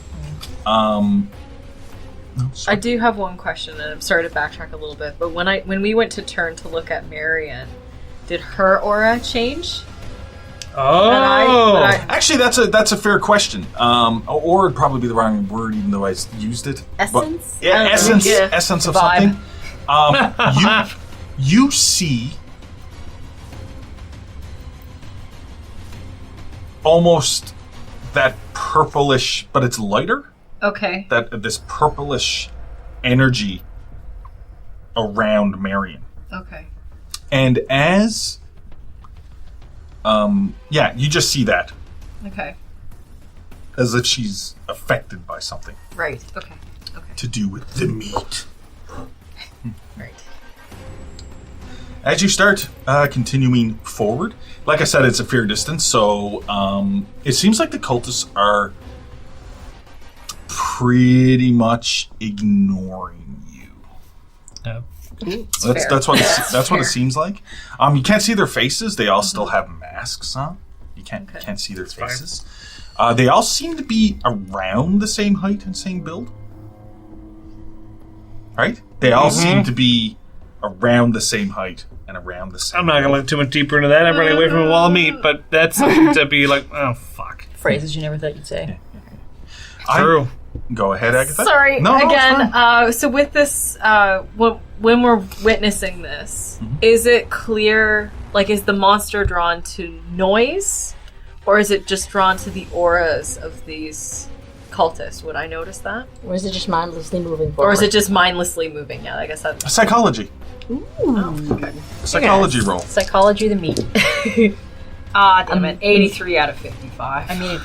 I do have one question, and I'm sorry to backtrack a little bit, but when we went to turn to look at Marion, did her aura change? Oh. Actually, that's a fair question. Or it'd probably be the wrong word, even though I used it. Essence? But, yeah, essence. Yeah. Essence of Vibe. something. You see almost that purplish, but it's lighter. Okay. This purplish energy around Marion. Okay. And as you just see that Okay. as if she's affected by something Right. Okay. Okay. to do with the meat. Right. As you start continuing forward, like I said, it's a fair distance, so it seems like the cultists are pretty much ignoring you. No. That's what it seems like. You can't see their faces. They all still have masks on. You can't see their faces. They all seem to be around the same height and same build. Right? They all seem to be around the same height and and around the center. I'm not going to look too much deeper into that. I'm running away from a wall of meat, but that's something to be like, oh, fuck. Phrases you never thought you'd say. True. Go ahead, Agatha. Sorry, No, it's again. fine. So with this, when we're witnessing this, is it clear? Like, is the monster drawn to noise, or is it just drawn to the auras of these cultists? Would I notice that, Or is it just mindlessly moving forward? or is it just mindlessly moving? Yeah, I guess that. Psychology. Okay. Psychology roll. Psychology of the meat. Damn it! 83 out of 55. I mean,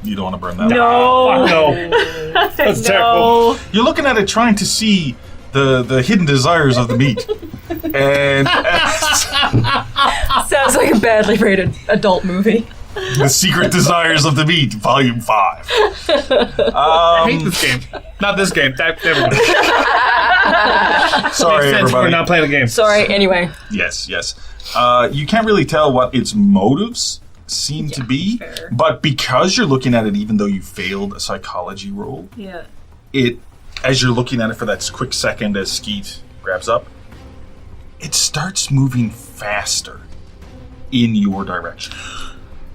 You don't want to burn that. Fuck no. That's terrible. You're looking at it trying to see the hidden desires of the meat. And sounds like a badly rated adult movie. the secret desires of the meat, volume 5. I hate this game. Not this game. Never mind. Sorry, Makes sense. We're everybody. not playing a game. Sorry, anyway. Yes. You can't really tell what its motives seem to be, fair. but because you're looking at it, even though you failed a psychology roll, Yeah. it, as you're looking at it for that quick second as Skeet grabs up, it starts moving faster in your direction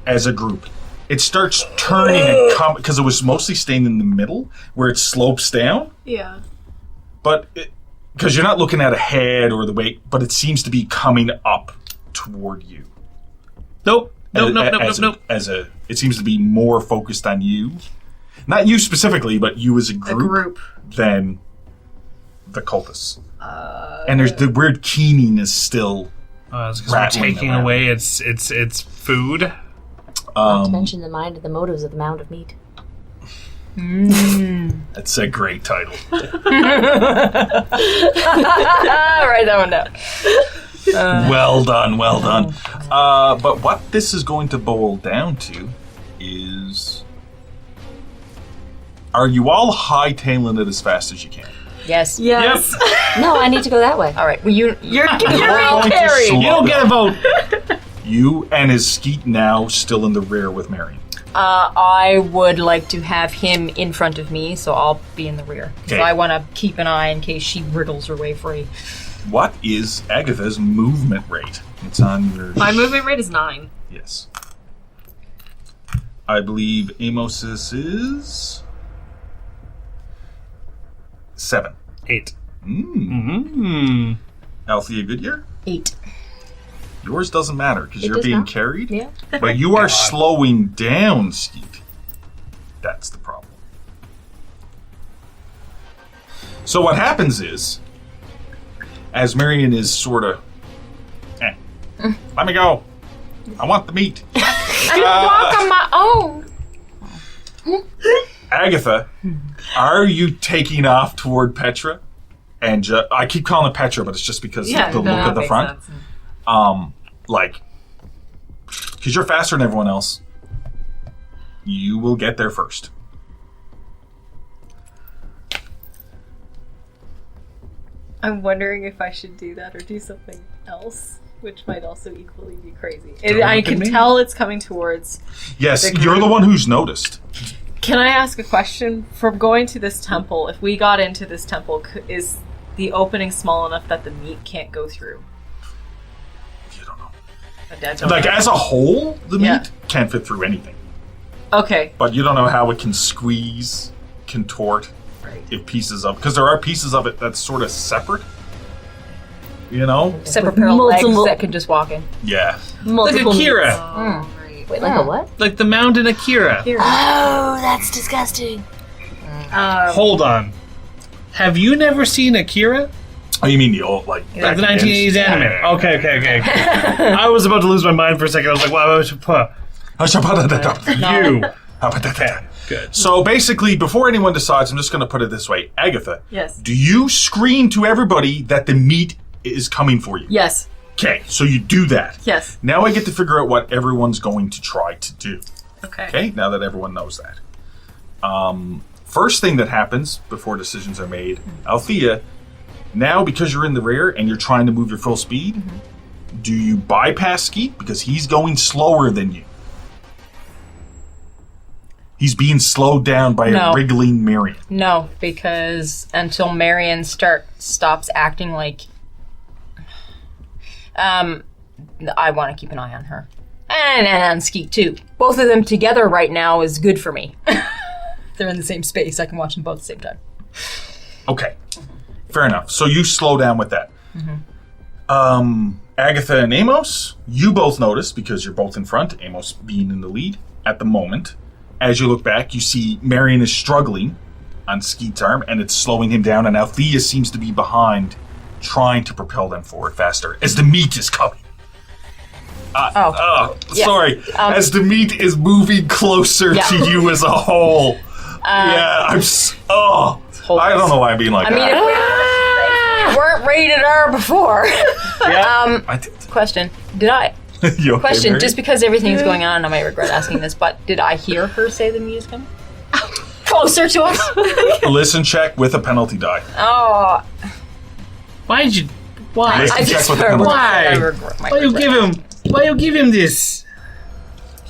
as a group. It starts turning and because it was mostly staying in the middle where it slopes down, Yeah. but because you're not looking at a head or the weight, but it seems to be coming up toward you. Nope. As Nope. it seems to be more focused on you, not you specifically, but you as a A group, group. than the cultists. And there's the weird keening is still. It's 'cause we're Rattling taking around. away its food. Not to mention the mind and the motives of the Mound of Meat. That's a great title. Write that one down. Well done. But what this is going to boil down to is: are you all hightailing it as fast as you can? Yes. Yes. No, I need to go that way. All right. Well, you're going to carried. slow You don't get a down. vote. You and is Skeet now still in the rear with Marion? I would like to have him in front of me, so I'll be in the rear. So Okay. I want to keep an eye in case she wriggles her way free. What is Agatha's movement rate? It's on your. My movement rate is 9. Yes. I believe Amos's is 7. 8. Mm. Althea Goodyear? 8. Yours doesn't matter because It you're does being not. carried. Yeah. But you are slowing down, Skeet. That's the problem. So what happens is, as Marion is sort of, let me go. I want the meat. Walk on my own. Agatha, are you taking off toward Petra? And I keep calling it Petra, but it's just because of the look that of the makes front. sense. Because you're faster than everyone else, you will get there first. I'm wondering if I should do that or do something else, which might also equally be crazy. Don't I look at can me. tell it's coming towards. Yes, The you're group. the one who's noticed. Can I ask a question? From going to this temple, if we got into this temple, is the opening small enough that the meat can't go through? You don't know. Like, As a whole, the Yeah. meat can't fit through anything. okay. But you don't know how it can squeeze, contort, Right. if pieces of... Because there are pieces of it that's sort of separate. You know? Separate pair of legs Multiple- that can just walk in. Yeah. Like Multiple Akira. meats. Oh, right. Wait, like a what? Like the Mound in Akira. Oh, that's disgusting. Hold on. Have you never seen Akira? Oh, you mean the old, like... Like the 1980s anime. Okay. I was about to lose my mind for a second. I was like, wow, you. Okay. Good. So basically, before anyone decides, I'm just going to put it this way. Agatha, Yes. do you scream to everybody that the meat is coming for you? Yes. Okay, so you do that. Yes. Now I get to figure out what everyone's going to try to do. Okay. Okay, now that everyone knows that. First thing that happens before decisions are made, Althea, now because you're in the rear and you're trying to move your full speed, do you bypass Skeet because he's going slower than you? He's being slowed down by No. a wriggling Marion. No, because until Marion stops acting like... I want to keep an eye on her. And on Skeet, too. Both of them together right now is good for me. They're in the same space. I can watch them both at the same time. Okay. Fair enough. So you slow down with that. Agatha and Amos, you both notice, because you're both in front, Amos being in the lead at the moment. As you look back, you see Marion is struggling on Skeet's arm, and it's slowing him down, and Althea seems to be behind, trying to propel them forward faster, as the meat is coming. Sorry. As the meat is moving closer to you as a whole. I don't know why I'm being like that. If we weren't rated R before. Question. Did I? You okay, Question. Mary? Just because everything's going on, I might regret asking this, but did I hear her say the meat is coming? Closer to us? Listen check with a penalty die. Oh. Why did you? Why? Listen I check just with a penalty die. Why you give him this?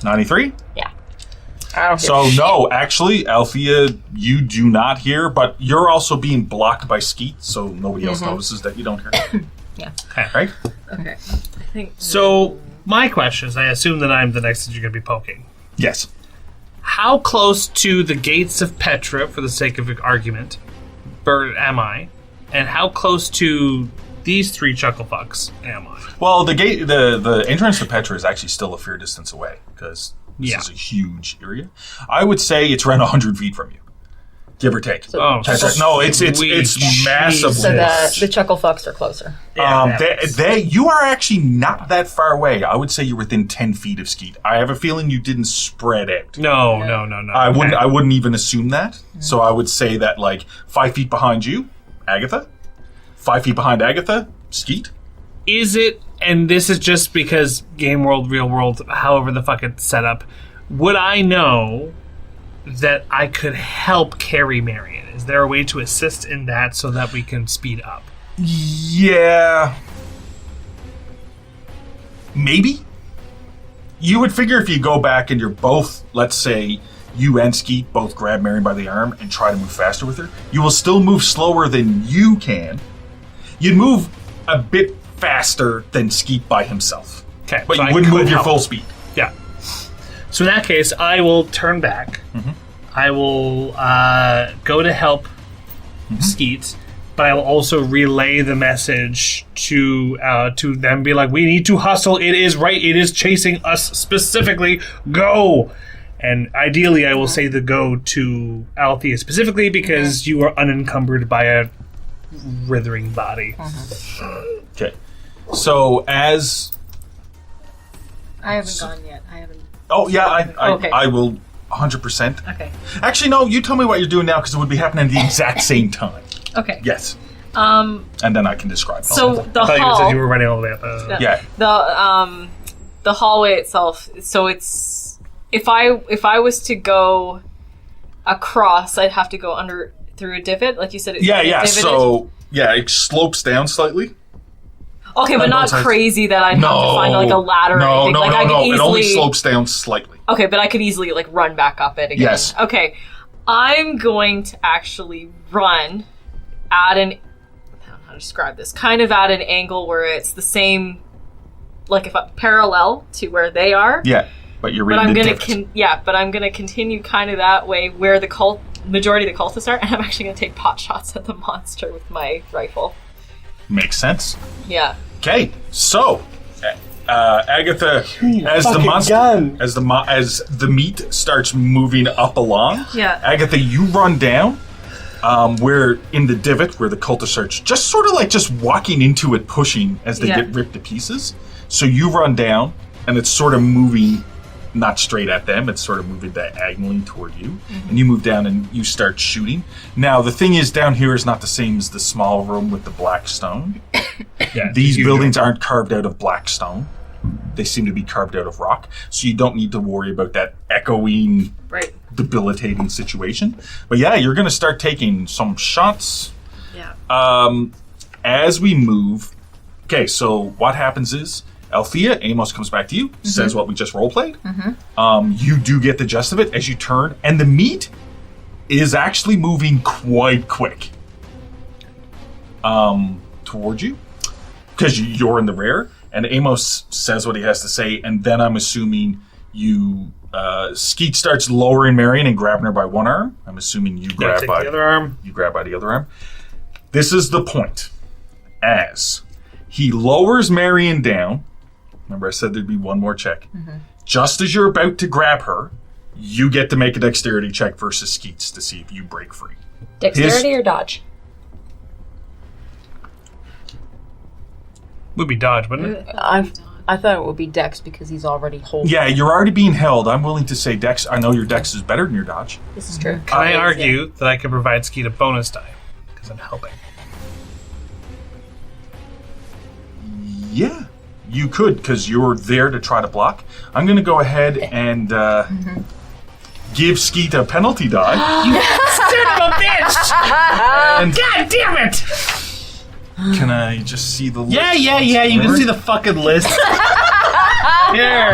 93? Yeah. I don't So, no, actually, Althea, you do not hear, but you're also being blocked by Skeet, so nobody else notices that you don't hear. Yeah. Okay. Right? Okay. I think. So, my question is, I assume that I'm the next that you're going to be poking. Yes. How close to the gates of Petra, for the sake of argument, am I? And how close to these three chucklefucks am I? Well, the entrance to Petra is actually still a fair distance away, because this is a huge area. I would say it's around 100 feet from you, give or take. Oh, Petra. No, it's massive. So the chuckle fucks are closer. You are actually not that far away. I would say you're within 10 feet of Skeet. I have a feeling you didn't spread out. No. I wouldn't even assume that. So I would say that, like, 5 feet behind you, Agatha. 5 feet behind Agatha, Skeet. Is it, and this is just because game world, real world, however the fuck it's set up, would I know that I could help carry Marion? Is there a way to assist in that so that we can speed up? Yeah. Maybe. You would figure if you go back and you're both, let's say, you and Skeet both grab Marion by the arm and try to move faster with her, you will still move slower than you can. You'd move a bit faster than Skeet by himself. Okay. But so you wouldn't move your help. full speed. Yeah. So in that case, I will turn back. I will go to help Skeet, but I will also relay the message to them. Be like, we need to hustle. It is chasing us specifically. Go. And ideally, I will say the go to Althea specifically because you are unencumbered by a writhing body. Okay. So as... I haven't gone yet. I haven't. Oh, yeah, Okay. I will 100%. Okay. Actually, no, you tell me what you're doing now because it would be happening at the exact same time. Okay. Yes. And then I can describe it. So the I thought you said hall. you were running all the way up. Yeah. The hallway itself. So it's if I was to go across, I'd have to go under through a divot, like you said. It's Yeah. divoted. So it slopes down slightly. Okay, but not crazy that I'd have to find like a ladder or anything. No, like I could easily. It only slopes down slightly. Okay, but I could easily like run back up it again. Yes. Okay, I'm going to actually run at an. I don't know how to describe this. Kind of at an angle where it's the same, like if parallel to where they are. Yeah, but you're But reading I'm the gonna difference. but I'm gonna continue kind of that way where the majority of the cultists are, and I'm actually gonna take pot shots at the monster with my rifle. Makes sense. Yeah. Okay, so Agatha, as the meat starts moving up along, Yeah. Agatha, you run down. Where in the divot where the cultists are just sort of like just walking into it, pushing as they get ripped to pieces. So you run down, and it's sort of moving, not straight at them, it's sort of moving diagonally toward you. And you move down and you start shooting. Now, the thing is, down here is not the same as the small room with the black stone. These buildings aren't carved out of black stone. They seem to be carved out of rock. So you don't need to worry about that echoing, debilitating situation. But yeah, you're going to start taking some shots. Yeah. As we move... Okay, so what happens is... Althea, Amos comes back to you, says what we just roleplayed. You do get the gist of it as you turn, and the meat is actually moving quite quick towards you, because you're in the rear. And Amos says what he has to say, and then I'm assuming you... Skeet starts lowering Marion and grabbing her by one arm. I'm assuming you grab by the other arm. You grab by the other arm. This is the point. As he lowers Marion down, remember I said there'd be one more check. Just as you're about to grab her, you get to make a dexterity check versus Skeet's to see if you break free. Dexterity or dodge? Would be dodge, wouldn't it? I thought it would be Dex because he's already holding. Yeah, you're already being held. I'm willing to say Dex. I know your Dex is better than your dodge. This is true. Can I argue that I could provide Skeet a bonus die? Because I'm helping. Yeah, you could, because you're there to try to block. I'm going to go ahead and give Skeet a penalty die. Son of a bitch! And God damn it! can I just see the list? Yeah, you can see the fucking list. Here,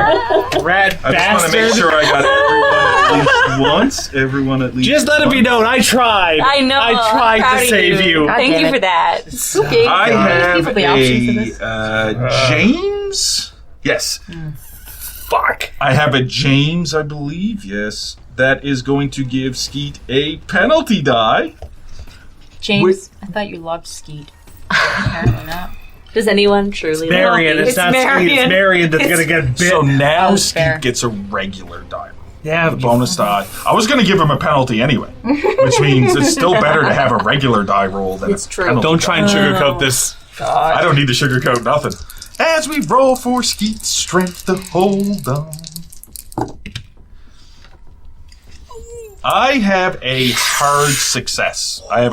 rat I just want to bastard. make sure I got everyone at least once. Everyone at least Just let it be once. known, I tried. I know. I tried Proud to of save you. Thank damn you it. for that. Okay. I have people the options for a James. Yes. Fuck. I have a James, I believe. Yes. That is going to give Skeet a penalty die. James, I thought you loved Skeet. Apparently not. Does anyone truly Marion, love me? it's not Skeet, it's Marion that's gonna get bit. So now was Skeet fair. gets a regular die. Yeah, A bonus die. I was going to give him a penalty anyway, which means it's still better to have a regular die roll than It's a true. penalty. don't try and sugarcoat this. I don't need to sugarcoat nothing. As we roll for Skeet's strength to hold on. I have a hard success. I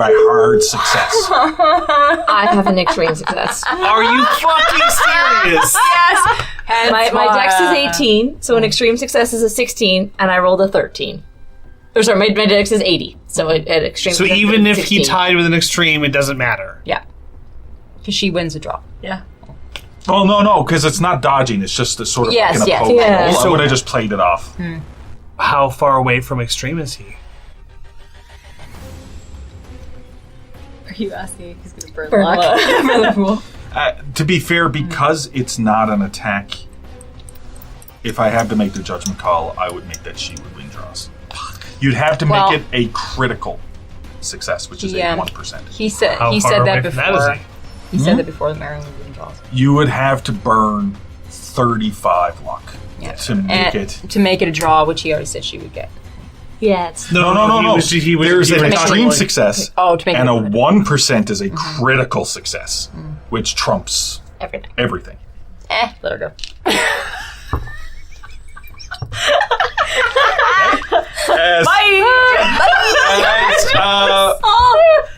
have an extreme success. Are you fucking serious? My dex is 18, so an extreme success is a 16, and I rolled a 13. Or sorry, my dex is 80, so an extreme So success even is if he 16. tied with an extreme, it doesn't matter. Yeah. Because she wins a draw. Yeah. Oh, no, because it's not dodging. It's just a sort of Yes, like an yes, opposed yeah. roll. I So- would have just played it off. How far away from extreme is he? Are you asking if he's going to burn, Burn luck? luck. To be fair, because it's not an attack, if I had to make the judgment call, I would make that she would win draws. You'd have to make Well- it a critical success, which is Yeah. a 1%. He said How he far said away that from before. that is He said that before the Maryland would win draws. You would have to burn 35 luck Yeah. to make And it. to make it a draw, which he already said she would get. Yeah, it's No. He was There's an he was extreme like- success, Oh, to make and it a a 1% is a critical success, which trumps everything. everything. let her go. As,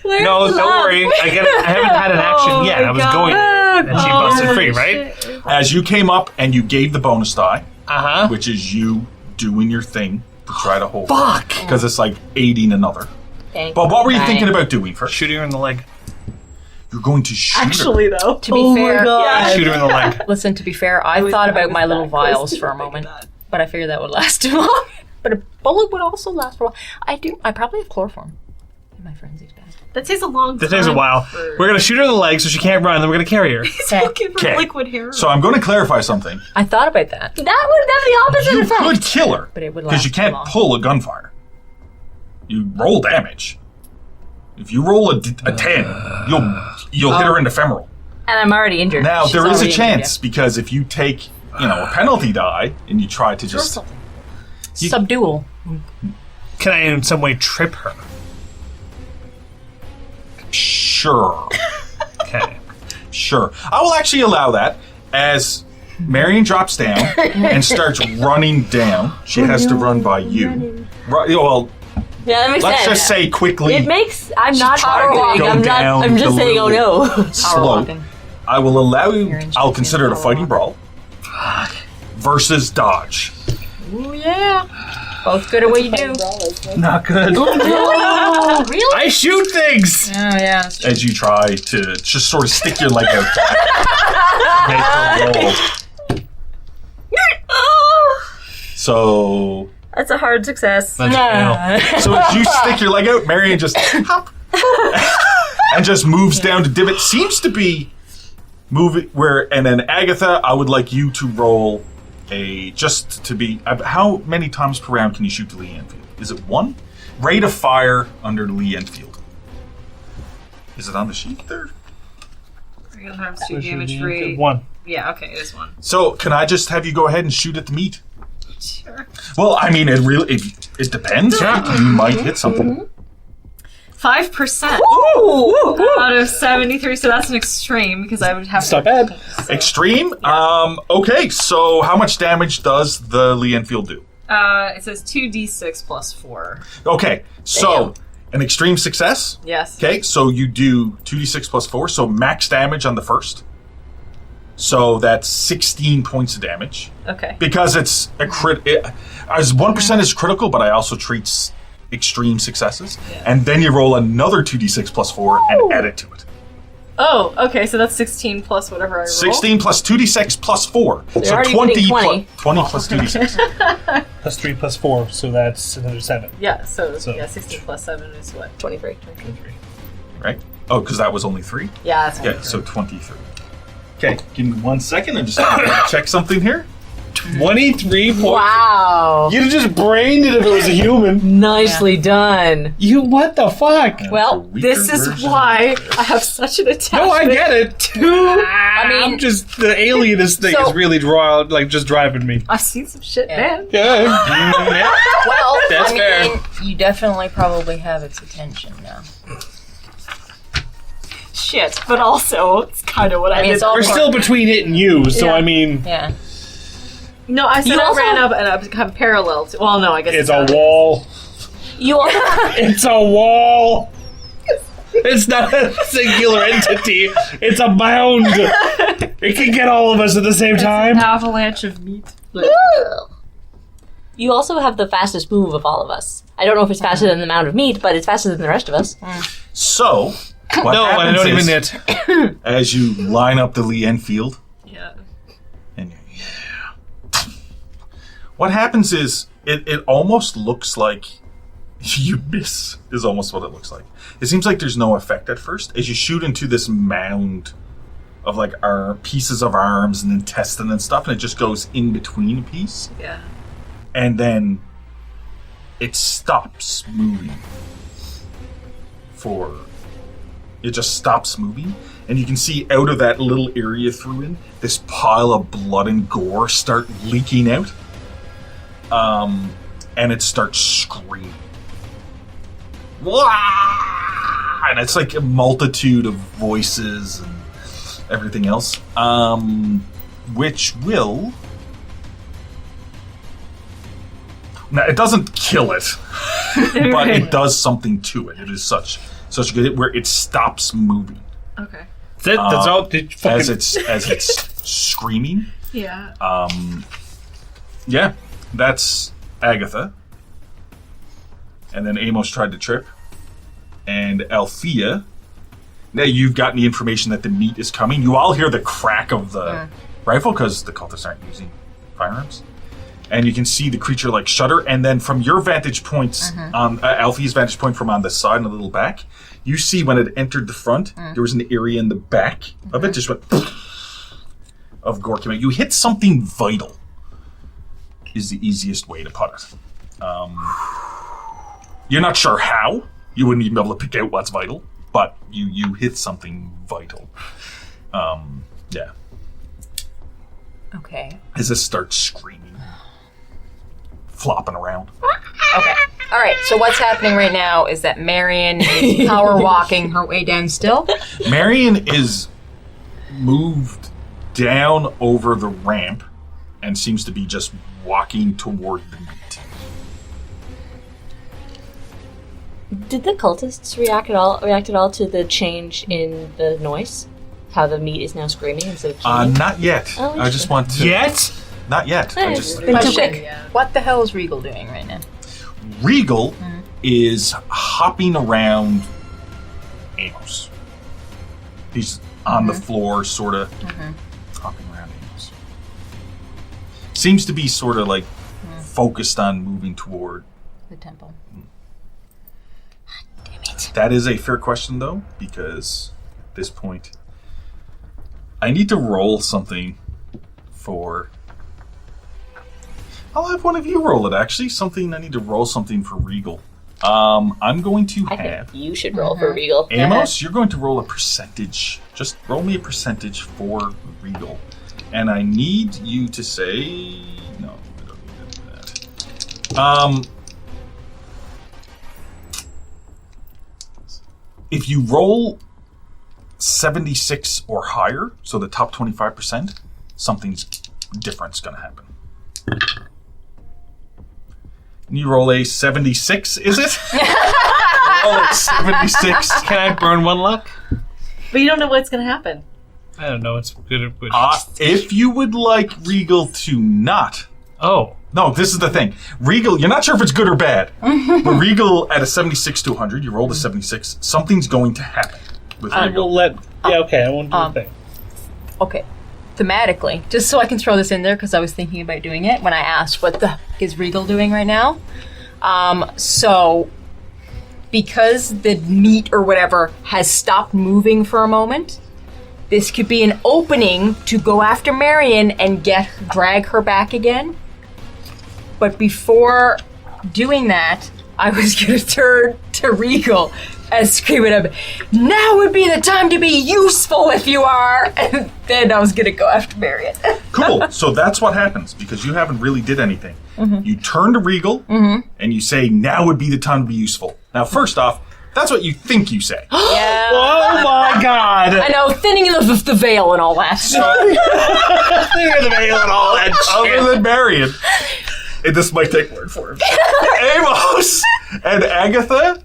No, don't worry. I haven't had an action yet. I was going, and she busted free, right? as you came up and you gave the bonus die, Uh huh. which is you doing your thing to try to hold. Fuck. Because it's like aiding another. Thank But what were you Right. thinking about doing first? Shooting her in the leg. You're going to shoot her. Actually, though. To be fair, Shoot her in the leg. listen. To be fair, I thought about my little vials for a moment, but I figured that would last too long. But a bullet would also last for a while. I probably have chloroform in my frenzied bag. That takes a long time. That takes a while. for- We're gonna shoot her in the leg so she can't run, then we're gonna carry her. He's looking for Okay. liquid heroin. So I'm going to clarify something. I thought about that, That would have the opposite You effect. could kill her, but it would because last you too can't long. pull a gunfire. You roll damage. If you roll a 10, you'll hit her in the femoral. And I'm already injured. Now She's there is a already injured, chance because if you take a penalty die and you try to just Subdual. Can I in some way trip her? sure. Okay. Sure. I will actually allow that as Marion drops down and starts running down. She has to run by you. Well, Yeah, that makes let's sense. just say quickly, It makes. I'm not trying to power go walking. down I'm just the saying. Oh little no. slope. walking. I will allow you, You're in I'll shape, consider it a power fighting brawl versus dodge. Ooh, yeah. Both good at what you do. Not good. Really? I shoot things! Oh, yeah. That's true. As you try to just sort of stick your leg out to make her roll. So, That's a hard success. That's fail. so as you stick your leg out, Marion just and just moves down to divot. Seems to be move it and then Agatha, I would like you to roll how many times per round can you shoot the Lee Enfield? Is it 1? Rate of fire under the Lee Enfield. Is it on the sheet there? Regular times 2 damage rate. 1. Yeah, okay, it is 1. So can I just have you go ahead and shoot at the meat? Sure. Well, I mean, it depends. You might hit something. 5% out of 73, so that's an extreme because I would have. It's not bad. Extreme. Okay. So how much damage does the Lee Enfield do? It says 2d6 plus 4. Okay. So an extreme success. Yes. Okay. So you do 2d6 plus 4. So max damage on the first. So that's 16 points of damage. Okay. Because it's a as 1% is critical, but I also treat extreme successes. Yeah. And then you roll another 2d6 plus 4 and add it to it. Oh, okay, so that's 16 plus whatever I roll. 16 plus 2d6 plus 4. They're So already 20, getting 20. 20 plus 2d6. Plus 3 plus 4, so that's another 7. Yeah, so 16 plus 7 is what? 23. Right? Oh, because that was only 3? Yeah, that's Yeah, so 23. Okay, give me 1 second. I'm just going to check something here. 23 points. Wow. You'd have just brained it if it was a human. Nicely done. What the fuck? Well, This is why I have such an attachment. No, I get it. I mean, Just the alienist thing So- is really just driving me. I've seen some shit, man. Yeah. Well, That's I mean, fair. you definitely probably have its attention now. Shit, but also it's kind of what I mean, did. it's all We're still between it and you, so Yeah. I mean, Yeah. No, I said You I also- ran up and I was kind of parallel to. Well, no, I guess it's a not. wall. you also It's a wall. It's not a singular entity. It's a mound. It can get all of us at the same time. An avalanche of meat. you also have the fastest move of all of us. I don't know if it's faster than the amount of meat, but it's faster than the rest of us. So, what No, I happens don't even is, it. as you line up the Lee Enfield, Yeah. and what happens is, it almost looks like you miss, is almost what it looks like. It seems like there's no effect at first. As you shoot into this mound of like pieces of arms and intestine and stuff, and it just goes in between a piece, Yeah. and then it stops moving. It just stops moving, and you can see out of that little area through in, this pile of blood and gore start leaking out. And it starts screaming. Wah! And it's like a multitude of voices and everything else. Which will... Now, it doesn't kill it, but it does something to it. It is such good where it stops moving Okay. That's all. as it's screaming. Yeah. Yeah, that's Agatha. And then Amos tried to trip. And Althea. Now you've gotten the information that the meat is coming. You all hear the crack of the rifle because the cultists aren't using firearms. And you can see the creature like shudder. And then from your vantage points, on Althea's vantage point from on the side and a little back, you see when it entered the front, there was an area in the back of it just went of gore came out. You hit something vital. Is the easiest way to put it. You're not sure how. You wouldn't even be able to pick out what's vital, but you hit something vital. Yeah. Okay. As it starts screaming, flopping around. Okay. All right. So what's happening right now is that Marion is power walking her way down still. Marion is moved down over the ramp and seems to be just walking toward the meat. Did the cultists react at all to the change in the noise? How the meat is now screaming instead of kicking? Not yet. Oh, I just want to. Yet? Not yet. I Hey, just. been too Question. quick. Yeah. What the hell is Regal doing right now? Regal is hopping around Amos. He's on the floor, sort of hopping around Amos. Seems to be sort of like focused on moving toward. The temple. That is a fair question, though, because at this point, I need to roll something for... I'll have one of you roll it, actually. I need to roll something for Regal. I'm going to I have... think you should roll for Regal. Amos, you're going to roll a percentage. Just roll me a percentage for Regal. And I need you to say... No, I don't need that. If you roll 76 or higher, so the top 25%, something's different's going to happen. You roll a 76, is it? Roll a 76. Can I burn one luck? But you don't know what's going to happen. I don't know. It's good. If you would like Regal to not... Oh. No, this is the thing. Regal, you're not sure if it's good or bad. But Regal, at a 76 to 100, you rolled a 76, something's going to happen with I Regal. will let... Yeah, okay. I won't do a thing. Okay. Thematically, just so I can throw this in there because I was thinking about doing it when I asked what the heck is Regal doing right now. So, because the meat or whatever has stopped moving for a moment, this could be an opening to go after Marion and drag her back again. But before doing that, I was going to turn to Regal and scream at him, "Now would be the time to be useful if you are!" And then I was going to go after Marion. Cool. So that's what happens, because you haven't really did anything. You turn to Regal, and you say, "Now would be the time to be useful." Now, first off, that's what you think you say. Yeah. Oh my god! I know, thinning the veil and all that. Clear the veil and all that shit. Other than Marion, and this might take word for him. Amos and Agatha,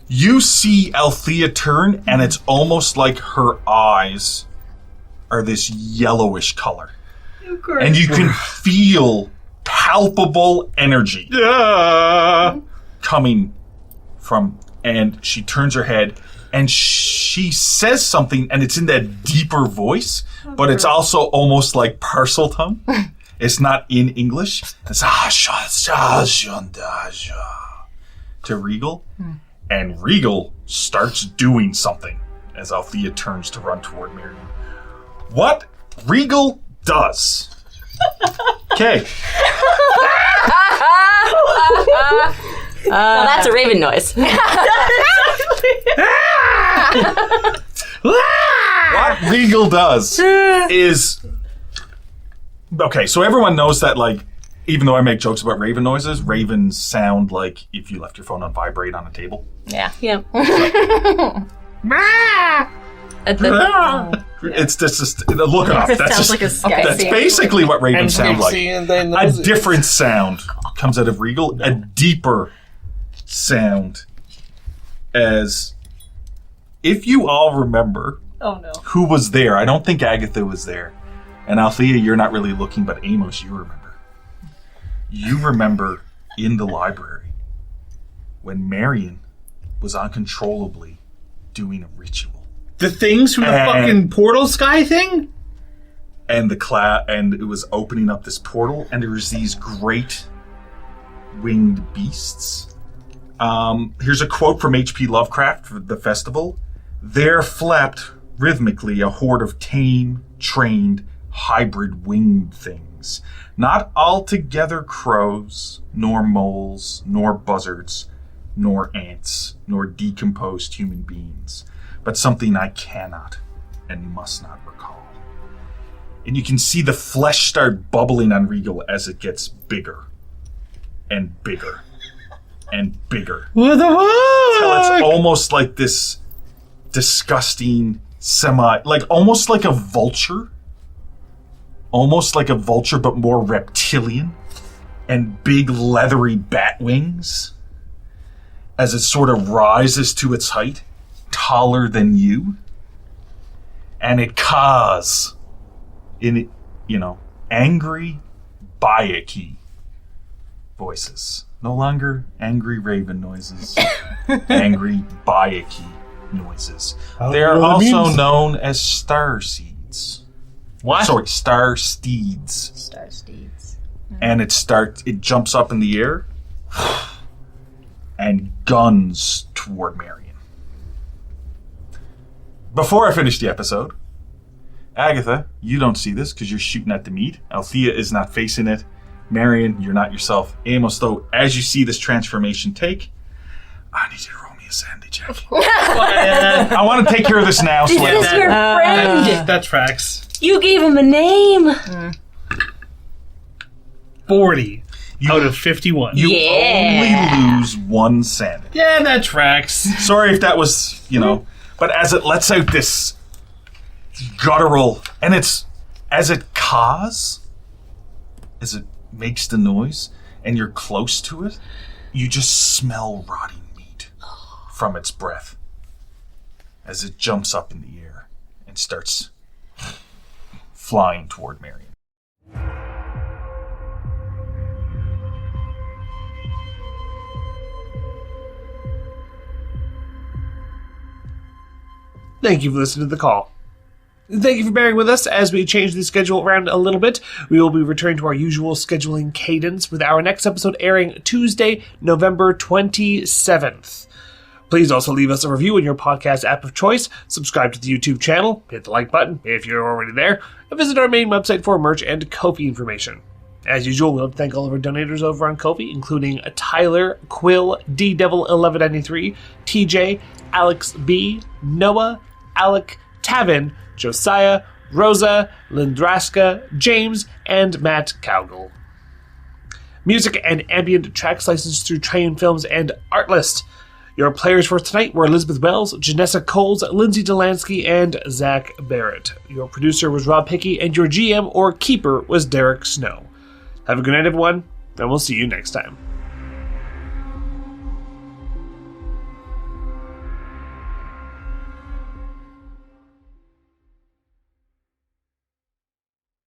you see Althea turn, and it's almost like her eyes are this yellowish color. Of course. And you can feel palpable energy coming from, and she turns her head, and she says something, and it's in that deeper voice, but it's also almost like parcel tongue. It's not in English. It's to Regal. And Regal starts doing something as Althea turns to run toward Miriam. What Regal does. Okay. Now that's a raven noise. What Regal does is... Okay, so everyone knows that, like, even though I make jokes about raven noises, ravens sound like if you left your phone on vibrate on a table. Yeah. Yeah. It's just look it up. It That's sounds just like a sky that's scene. basically what ravens sound like. A A different sound comes out of Regal, a deeper sound. As if you all remember Oh no. who was there, I don't think Agatha was there. And Althea, you're not really looking, but Amos, you remember. You remember in the library when Marion was uncontrollably doing a ritual. The things from the fucking portal sky thing? And and it was opening up this portal, and there was these great winged beasts. Here's a quote from H.P. Lovecraft for the festival. "There flapped rhythmically a horde of tame, trained, hybrid winged things, not altogether crows, nor moles, nor buzzards, nor ants, nor decomposed human beings, but something I cannot and must not recall." And you can see the flesh start bubbling on Regal as it gets bigger and bigger and bigger. What the Till fuck? it's almost like this disgusting almost like a vulture. Almost like a vulture, but more reptilian. And big leathery bat wings. As it sort of rises to its height. Taller than you. And it caws in, angry Bayaki voices. No longer angry raven noises. Angry Bayaki noises. They're also known as star seeds. What? Sorry, star steeds. Star steeds. And it jumps up in the air and guns toward Marion. Before I finish the episode, Agatha, you don't see this because you're shooting at the meat. Althea is not facing it. Marion, you're not yourself. Amos, though, as you see this transformation take, I need you to roll me a sanity check. I want to take care of this now. This is your friend. That tracks. You gave him a name. 40 out of 51. You only lose 1 sanity. Yeah, that tracks. Sorry if that was, but as it lets out this guttural, and as it caws, as it makes the noise, and you're close to it, you just smell rotting meat from its breath as it jumps up in the air and starts flying toward Marion. Thank you for listening to The Call. Thank you for bearing with us as we change the schedule around a little bit. We will be returning to our usual scheduling cadence with our next episode airing Tuesday, November 27th. Please also leave us a review in your podcast app of choice, subscribe to the YouTube channel, hit the like button if you're already there, and visit our main website for merch and Ko-fi information. As usual, we'll thank all of our donators over on Ko-fi, including Tyler, Quill, D-Devil1193, TJ, Alex B, Noah, Alec, Tavin, Josiah, Rosa, Lindraska, James, and Matt Cowgill. Music and ambient tracks licensed through Train Films and Artlist. Your players for tonight were Elizabeth Wells, Janessa Coles, Lindsay Delansky, and Zach Barrett. Your producer was Rob Hickey, and your GM or keeper was Derek Snow. Have a good night, everyone, and we'll see you next time.